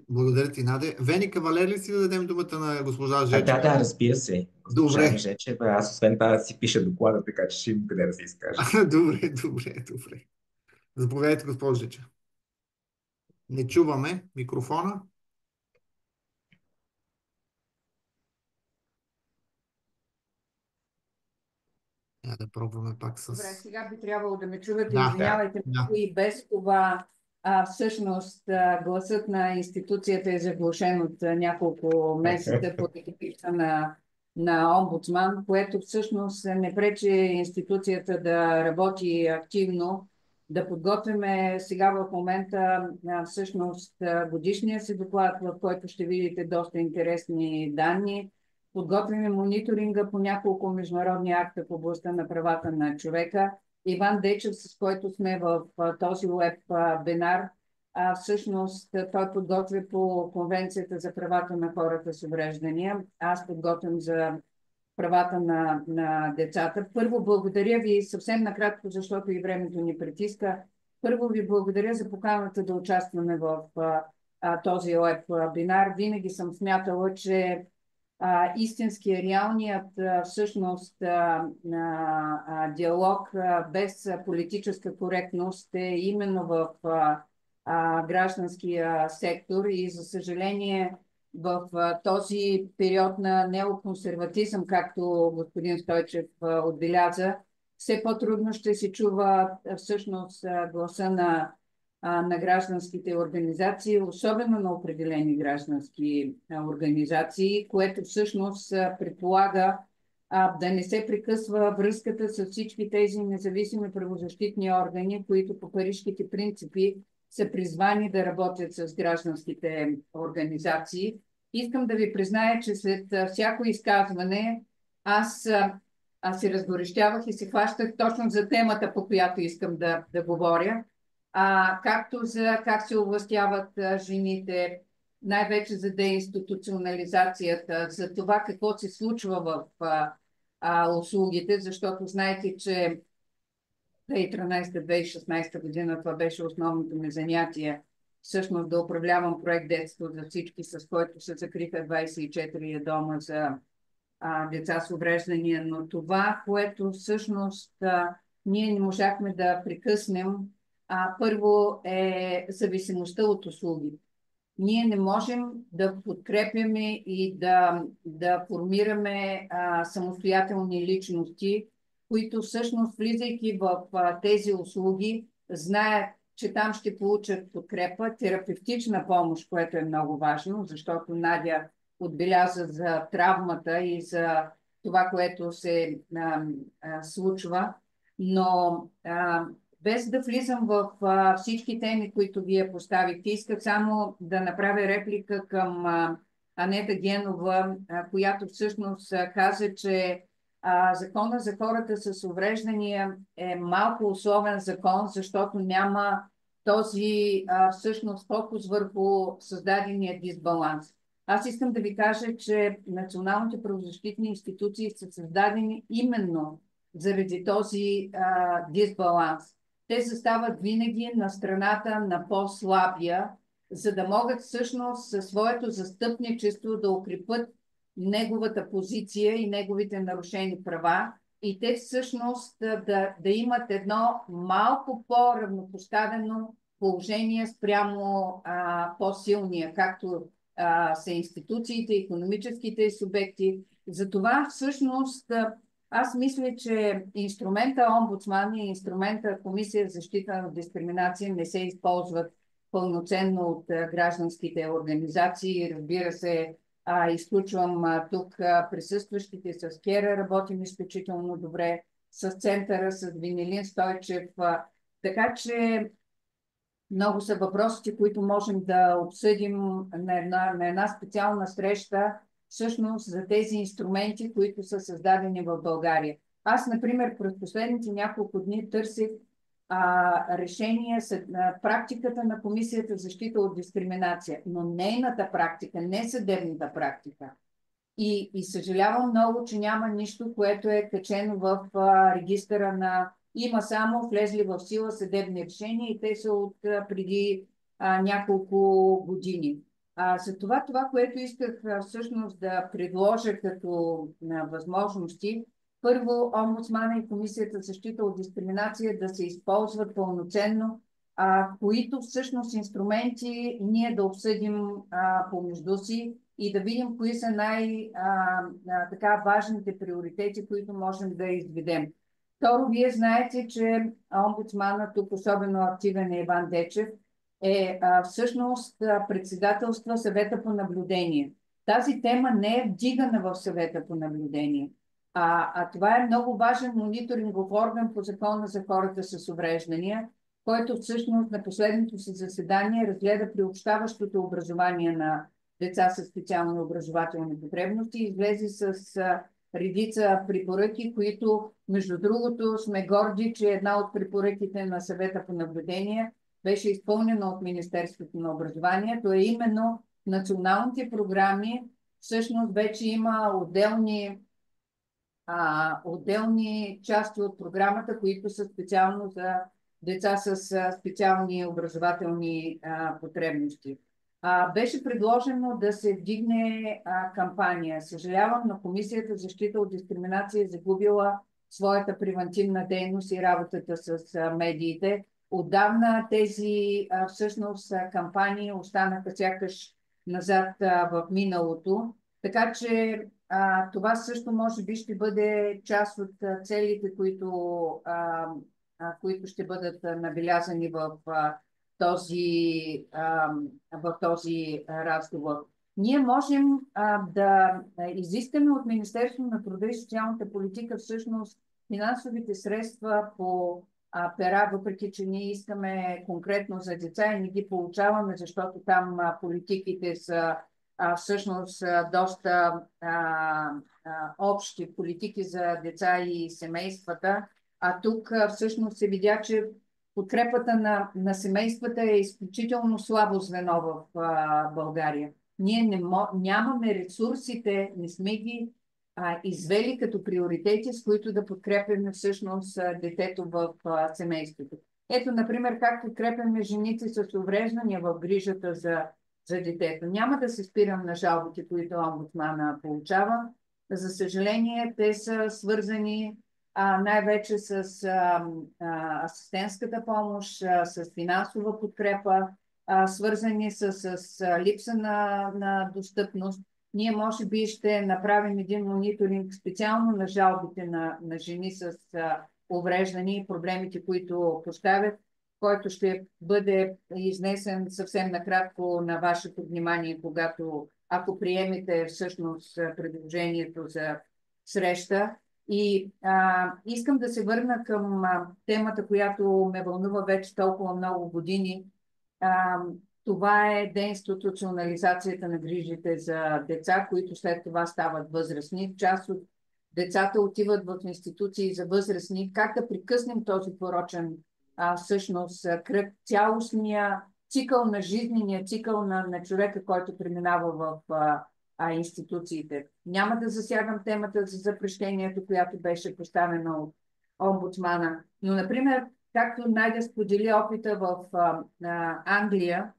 Благодаря ти, Наде. Вени Кавалер ли си да дадем думата на госпожа Да, Жечева? да, разбира се. Госпожа Добре. Жечева, аз освен това си пиша доклада, така че ще имам къде да се изкажа. Добре. Заповядайте, госпожо Жечева. Не чуваме микрофона. Да пробваме пак с... Добре, сега би трябвало да ме чувате. Да, Извинявайте, да. и без това всъщност гласът на институцията е заглушен от няколко месеца под екипите на омбудсман, което всъщност не пречи институцията да работи активно, да подготвяме сега в момента всъщност годишния си доклад, в който ще видите доста интересни данни. Подготвяме мониторинга по няколко международни акта в областта на правата на човека. Иван Дечев, с който сме в този веб-бинар, всъщност той подготвя по Конвенцията за правата на хората с увреждания. Аз подготвям за правата на децата. Първо, благодаря ви съвсем накратко, защото и времето ни притиска. Първо ви благодаря за поканата да участваме в този веб-бинар. Винаги съм смятала, че истинския, реалният всъщност диалог без политическа коректност е именно в гражданския сектор и за съжаление в този период на неоконсерватизъм, както господин Стойчев отбеляза, все по-трудно ще се чува всъщност гласа на гражданските организации, особено на определени граждански организации, което всъщност предполага да не се прекъсва връзката с всички тези независими правозащитни органи, които по парижките принципи са призвани да работят с гражданските организации. Искам да ви призная, че след всяко изказване аз се разгорещявах и се хващах точно за темата, по която искам да говоря. Както за как се овластяват жените, най-вече за деинституционализацията, за това какво се случва в услугите, защото знаете, че 2013-2016 година това беше основното ми занятие, всъщност да управлявам проект Детство за всички, с който се закриха 24 дома за деца с увреждания, но това, което всъщност ние не можахме да прекъснем, първо е зависимостта от услуги. Ние не можем да подкрепяме и да формираме самостоятелни личности, които всъщност, влизайки в тези услуги, знаят, че там ще получат подкрепа, терапевтична помощ, което е много важно, защото Надя отбеляза за травмата и за това, което се случва, но без да влизам в всички теми, които вие поставихте, исках само да направя реплика към Анета Генова, която всъщност каза, че закона за хората с увреждания е малко условен закон, защото няма този всъщност фокус върху създадения дисбаланс. Аз искам да ви кажа, че националните правозащитни институции са създадени именно заради този дисбаланс. Те застават винаги на страната на по-слабия, за да могат всъщност със своето застъпничество да укрепят неговата позиция и неговите нарушени права и те всъщност да имат едно малко по-равнопоставено положение спрямо по-силния, както са институциите, икономическите субекти. Затова всъщност аз мисля, че инструмента омбудсман и инструмента Комисия за защита от дискриминация не се използват пълноценно от гражданските организации. Разбира се, изключвам тук присъстващите с КЕРА, работим изключително добре, с Центъра, с Венелин Стойчев. Така че много са въпросите, които можем да обсъдим на една специална среща, всъщност за тези инструменти, които са създадени в България. Аз, например, през последните няколко дни търсих решение на практиката на Комисията за защита от дискриминация, но нейната практика, не съдебната практика. И съжалявам много, че няма нищо, което е качено в регистъра на... Има само влезли в сила съдебни решения и те са от преди няколко години. За това, което исках всъщност да предложа като възможности, първо, омбудсмана и Комисията за защита от дискриминация да се използват пълноценно, които всъщност инструменти ние да обсъдим помежду си и да видим кои са така важните приоритети, които можем да изведем. Второ, вие знаете, че омбудсмана, тук особено активен е Иван Дечев, всъщност председателства съвета по наблюдение. Тази тема не е вдигана в съвета по наблюдение. Това е много важен мониторингов орган по закона за хората с увреждания, който всъщност на последното си заседание разгледа приобщаващото образование на деца с специални образователни потребности и излезе с редица препоръки, които, между другото, сме горди, че една от препоръките на съвета по наблюдение беше изпълнена от Министерството на образованието, е именно националните програми. Всъщност вече има отделни части от програмата, които са специално за деца с специални образователни потребности. Беше предложено да се вдигне кампания. Съжалявам, но Комисията за защита от дискриминация е загубила своята превантивна дейност и работата с медиите. Отдавна тези всъщност кампании останаха сякаш назад в миналото. Така че това също може би ще бъде част от целите, които ще бъдат набелязани в този разговор. Ние можем да изискаме от Министерството на труда и социалната политика всъщност финансовите средства по пера, въпреки че ние искаме конкретно за деца и не ги получаваме, защото там политиките са всъщност доста общи политики за деца и семействата. Тук всъщност се видя, че подкрепата на семействата е изключително слабо звено в България. Ние нямаме ресурсите, не сме ги извели като приоритети, с които да подкрепяме всъщност детето в семейството. Ето, например, как подкрепяме жените с увреждания в грижата за детето. Няма да се спирам на жалбите, които омбудсмана получава. За съжаление, те са свързани най-вече с асистентската помощ, с финансова подкрепа, свързани с липса на достъпност. Ние може би ще направим един мониторинг специално на жалбите на жени с увреждания и проблемите, които поставят, който ще бъде изнесен съвсем накратко на вашето внимание, ако приемете всъщност предложението за среща. И искам да се върна към темата, която ме вълнува вече толкова много години. Това е деинституционализацията на грижите за деца, които след това стават възрастни. Част от децата отиват в институции за възрастни. Как да прекъснем този порочен всъщност кръг, цялостния цикъл на жизнения цикъл на човека, който преминава в институциите. Няма да засягам темата за запрещението, която беше поставена от омбудсмана. Но, например, както Надя сподели опита в Англия,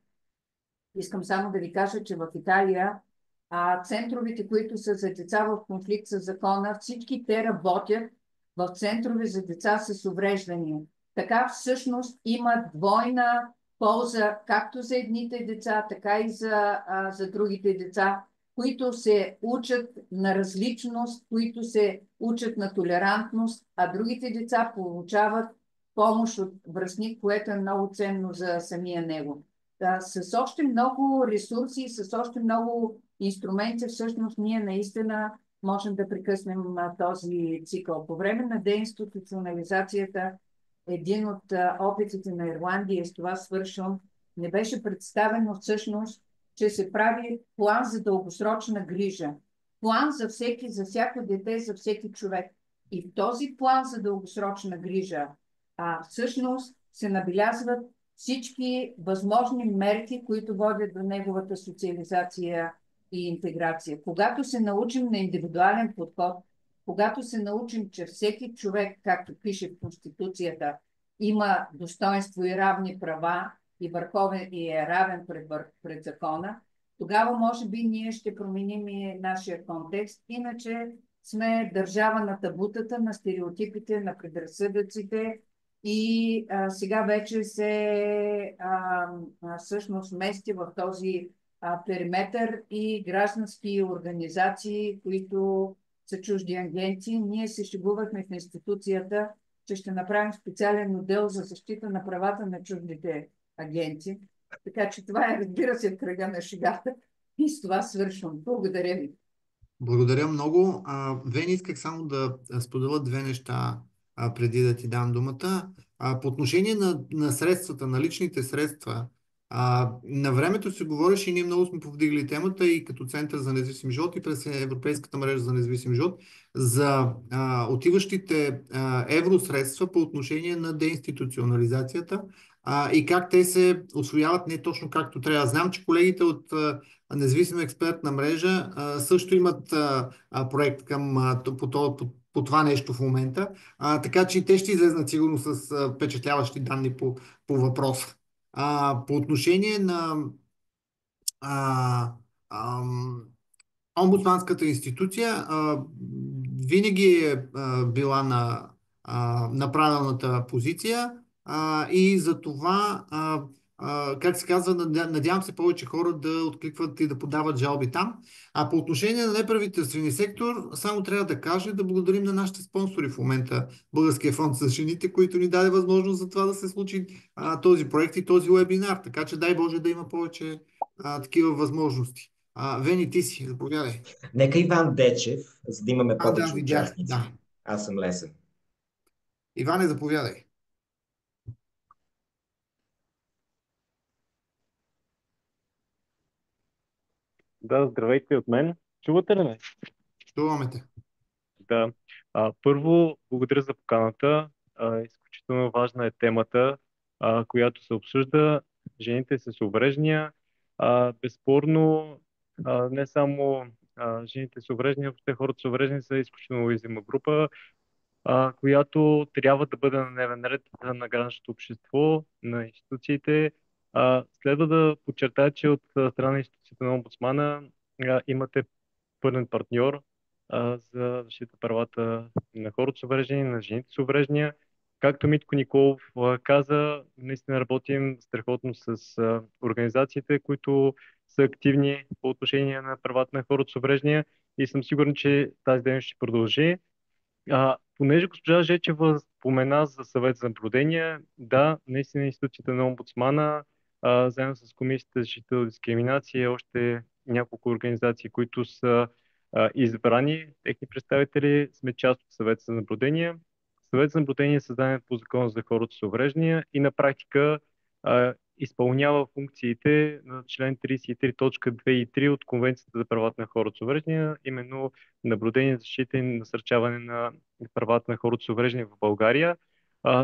искам само да ви кажа, че в Италия центровете, които са за деца в конфликт с закона, всички те работят в центрове за деца с увреждания. Така всъщност има двойна полза както за едните деца, така и за другите деца, които се учат на различност, които се учат на толерантност, а другите деца получават помощ от връстник, което е много ценно за самия него. Да, с още много ресурси, с още много инструменти, всъщност ние наистина можем да прекъснем този цикъл. По време на деинституционализацията, един от опитите на Ирландия, с това свършвам, не беше представено всъщност, че се прави план за дългосрочна грижа. План за всеки, за всяко дете, за всеки човек. И в този план за дългосрочна грижа всъщност се набелязват всички възможни мерки, които водят до неговата социализация и интеграция. Когато се научим на индивидуален подход, когато се научим, че всеки човек, както пише в Конституцията, има достоинство и равни права и върховен и е равен пред закона, тогава може би ние ще променим и нашия контекст. Иначе сме държава на табутата, на стереотипите, на предразсъдъците и сега вече се всъщност мести в този периметър и граждански организации, които са чужди агенти. Ние се шегувахме в институцията, че ще направим специален отдел за защита на правата на чуждите агенти. Така че това е, разбира се, в кръга на шегата. И с това свършвам. Благодаря ви. Благодаря много. Вен, исках само да споделя две неща преди да ти дам думата. По отношение на средствата, на личните средства, на времето се говореше и ние много сме повдигали темата и като Център за независим живот и през Европейската мрежа за независим живот за отиващите евросредства по отношение на деинституционализацията и как те се освояват не точно както трябва. Знам, че колегите от независима експертна мрежа също имат проект по това нещо в момента, така че те ще излезнат сигурно с впечатляващи данни по въпроса. По отношение на омбудсманската институция винаги е била на правилната позиция и за това, как се казва, надявам се повече хора да откликват и да подават жалби там. А по отношение на неправителствения сектор, само трябва да кажа да благодарим на нашите спонсори в момента, Българския фонд за жените, които ни даде възможност за това да се случи този проект и този вебинар. Така че дай Боже да има повече такива възможности. Вени, ти си, заповядай. Нека Иван Дечев, за да имаме повече видях, участници. да. Аз съм лесен. Иване, заповядай. Да, здравейте от мен. Чувате ли ме? Чуваме те. Да. Първо, благодаря за поканата. Изключително важна е темата, която се обсъжда. Жените с увреждания. Безспорно, не само жените с увреждания, въобще хората с увреждания са изключително уязвима група, която трябва да бъде на дневен ред на гражданското общество, на институциите. Следва да подчертая, че от страна на институцията на омбудсмана имате пълен партньор за защита правата на хората с увреждания, на жените с увреждания. Както Митко Николов каза, наистина работим страхотно с организациите, които са активни по отношение на правата на хората с увреждания и съм сигурен, че тази дейност ще продължи. Понеже госпожа Жечева спомена за съвет за наблюдение, да, наистина институцията на омбудсмана, заедно с Комисията за защита от дискриминация и още няколко организации, които са избрани, техни представители, сме част от съвет за наблюдение. Съвет за наблюдение е създаден по закон за хората с увреждания и на практика изпълнява функциите на член 33.2 и 3 от Конвенцията за правата на хората с увреждания, именно наблюдение, защита и насърчаване на правата на хората с увреждания в България.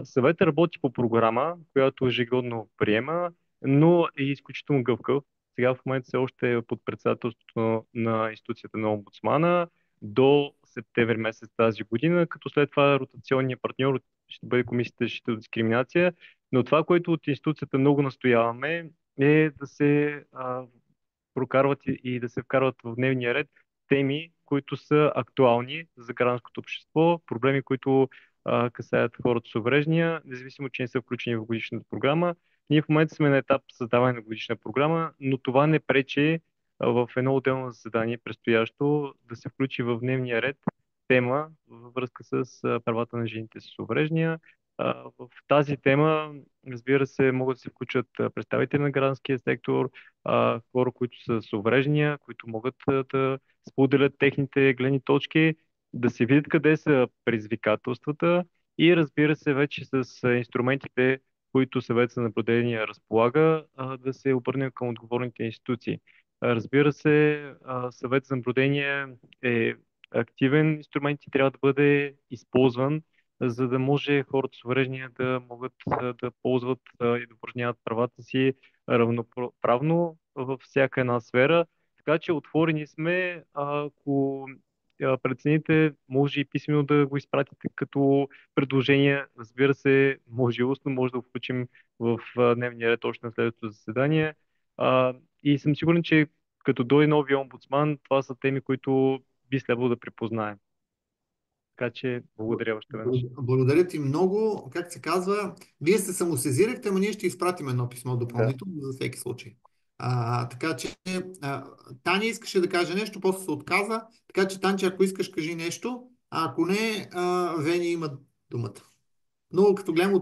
Съветът работи по програма, която ежегодно приема, но е изключително гъвкав. Сега в момента все още е под председателството на институцията на омбудсмана до септември месец тази година, като след това ротационният партньор ще бъде Комисията за защита от дискриминация. Но това, което от институцията много настояваме, е да се прокарват и да се вкарват в дневния ред теми, които са актуални за гражданското общество, проблеми, които касаят хората с увреждания, независимо, че не са включени в годишната програма. Ние в момента сме на етап създаване на годишна програма, но това не пречи в едно отделно заседание, предстоящо, да се включи в дневния ред тема във връзка с правата на жените с увреждания. В тази тема, разбира се, могат да се включат представители на гражданския сектор, хора, които са с увреждания, които могат да споделят техните гледни точки, да се видят къде са предизвикателствата и разбира се, вече с инструментите, които Съвет за наблюдение разполага, да се обърнем към отговорните институции. Разбира се, Съвет за наблюдение е активен инструмент и трябва да бъде използван, за да може хората с увреждания да могат да ползват и да упражняват правата си равноправно във всяка една сфера. Така че отворени сме, ако прецените, може и писмено да го изпратите като предложение. Разбира се, може и устно, може да го включим в дневния ред още на следващото заседание. И съм сигурен, че като дойде новия омбудсман, това са теми, които би следвало да припознаем. Така че благодаря още веднъж. Благодаря ти много. Как се казва, вие се самосезирахте, ама ние ще изпратим едно писмо допълнително за всеки случай. Така че Таня искаше да каже нещо, после се отказа. Така че, Танче, ако искаш, кажи нещо. А ако не, Вени има думата. Но като гледам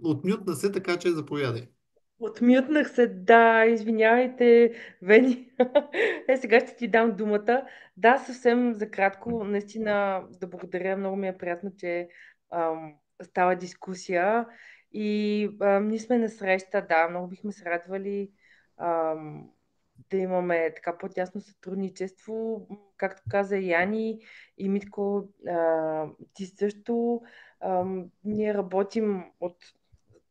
отмютна се, така че заповядай. Отмютнах се, да, извинявайте, Вени. Сега ще ти дам думата. Да, съвсем за кратко, наистина да благодаря, много ми е приятно, че става дискусия и ние сме на среща, да, много бихме се радвали да имаме така по-тясно сътрудничество. Както каза Яни и Митко, ти също. Ние работим от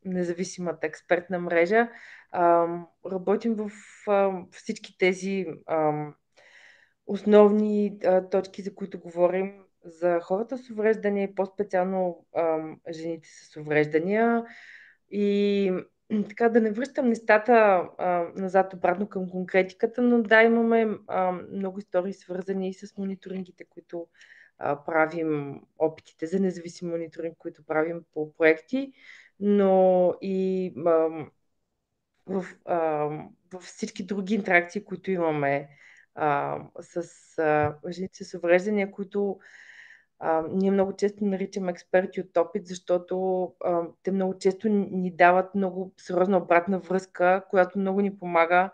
независимата експертна мрежа. Работим в всички тези основни точки, за които говорим, за хората с увреждания и по-специално жените с увреждания. И така да не връщам нещата назад-обратно към конкретиката, но да, имаме много истории свързани и с мониторингите, които правим, опитите за независим мониторинг, които правим по проекти, но и в всички други интеракции, които имаме с жените с увреждания, които ние много често наричаме експерти от опит, защото те много често ни дават много сериозна обратна връзка, която много ни помага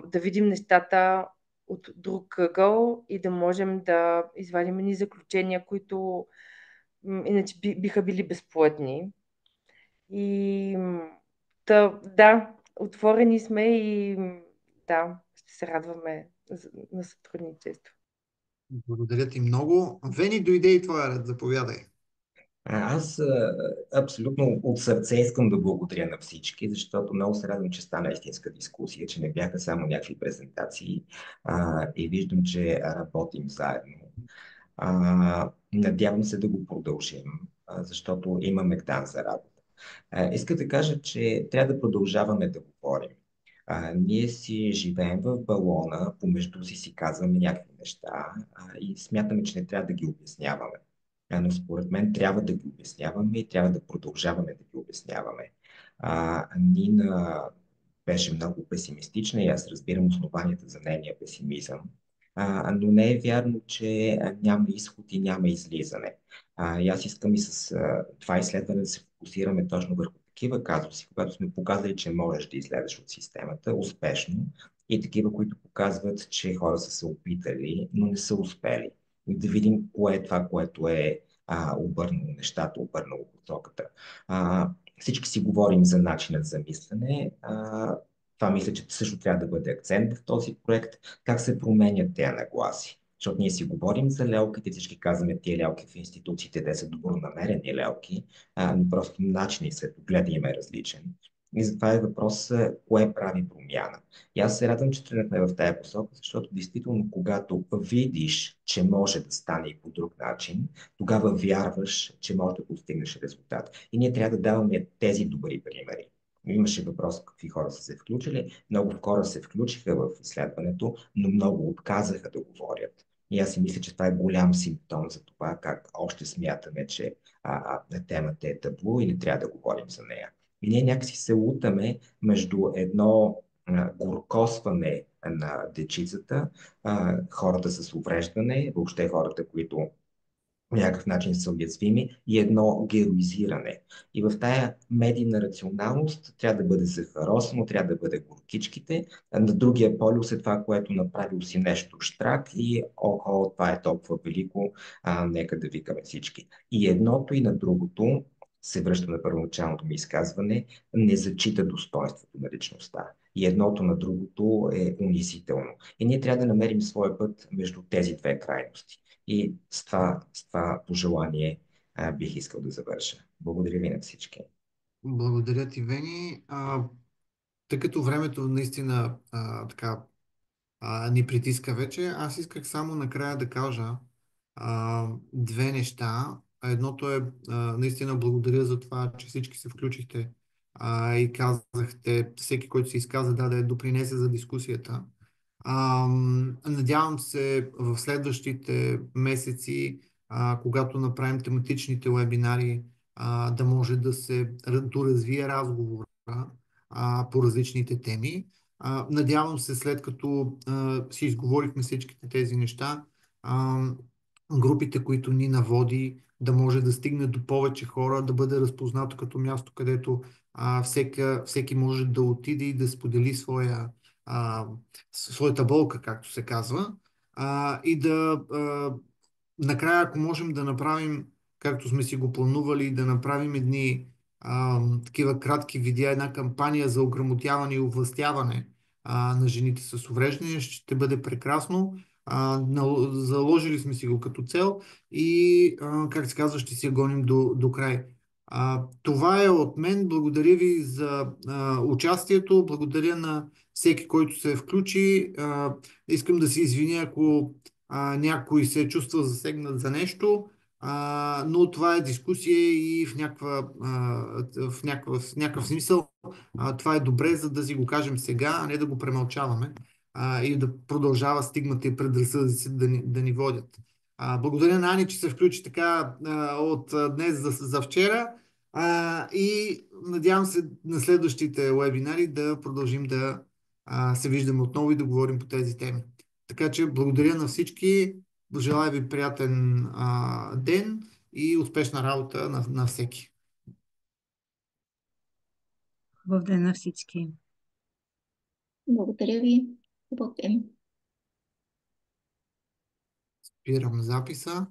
да видим нещата от друг ъгъл и да можем да извадим едни заключения, които иначе биха били безплътни. И да, отворени сме и да, ще се радваме на сътрудничество. Благодаря ти много. Вени, дойде и твоя ред, заповядай. Аз абсолютно от сърце искам да благодаря на всички, защото много се радвам, че стана истинска дискусия, че не бяха само някакви презентации и виждам, че работим заедно. Надявам се да го продължим, защото имаме дан за работа. Иска да кажа, че трябва да продължаваме да говорим. Ние си живеем в балона, помежду си казваме някакви неща и смятаме, че не трябва да ги обясняваме. Но според мен трябва да ги обясняваме и трябва да продължаваме да ги обясняваме. Нина беше много песимистична и аз разбирам основанията за нейния песимизъм. Но не е вярно, че няма изход и няма излизане. И аз искам и с това изследване да се фокусираме точно върху такива казуси, когато сме показали, че можеш да излезеш от системата успешно и такива, които показват, че хора са се опитали, но не са успели. И да видим кое е това, което е обърнало нещата, обърнало посоката. Всички си говорим за начинът за мислене. Това мисля, че също трябва да бъде акцент в този проект. Как се променят тези нагласи? Защото ние си говорим за лелките, всички казваме, тия лелки в институциите, те са добронамерени лелки, но просто начинът и светогледа им е различен. И затова е въпрос, кое прави промяна. И аз се радвам, че тръгнахме в тази посока, защото действително, когато видиш, че може да стане и по друг начин, тогава вярваш, че може да постигнеш резултат. И ние трябва да даваме тези добри примери. Имаше въпрос какви хора са се включили. Много хора се включиха в изследването, но много отказаха да говорят. И аз си мисля, че това е голям симптом за това как още смятаме, че темата е табу или трябва да говорим за нея. И ние някакси се лутаме между едно горкосване на дечицата, хората с увреждане, въобще хората, които по някакъв начин са уязвими и едно героизиране. И в тая медийна рационалност трябва да бъде захаросано, трябва да бъде горкичките, а на другия полюс е това, което направил си нещо штрак и охо, това е толкова велико, нека да викаме всички. И едното и на другото, се връща на първоначалното ми изказване, не зачита достоинството на личността. И едното на другото е унизително. И ние трябва да намерим своя път между тези две крайности. И с това пожелание бих искал да завърша. Благодаря ви на всички. Благодаря ти, Вени. Тъй като времето наистина така ни притиска вече, аз исках само накрая да кажа две неща. Едното е наистина благодаря за това, че всички се включихте и казахте, всеки, който се изказа, да допринесе за дискусията. Надявам се в следващите месеци, когато направим тематичните вебинари, да може да се доразвие разговора по различните теми. Надявам се, след като си изговорихме всичките тези неща, групите, които ни наводи, да може да стигне до повече хора, да бъде разпознато като място, където всеки може да отиде и да сподели своята болка, както се казва. И накрая, ако можем да направим, както сме си го планували, да направим едни такива кратки видеа, една кампания за ограмотяване и овластяване на жените с увреждания, ще бъде прекрасно. Заложили сме си го като цел и, как се казва, ще си я гоним до край. Това е от мен. Благодаря ви за участието. Благодаря на всеки, който се включи. Искам да се извиня, ако някой се е чувствал засегнат за нещо, но това е дискусия и в някакъв смисъл това е добре, за да си го кажем сега, а не да го премълчаваме и да продължава стигмата и предразсъдъците да ни водят. Благодаря на Ани, че се включи така от днес за вчера и надявам се на следващите вебинари да продължим да се виждаме отново и да говорим по тези теми. Така че благодаря на всички, желая ви приятен ден и успешна работа на всеки. Хубав ден на всички. Благодаря ви. Хубав ден. Спирам записа.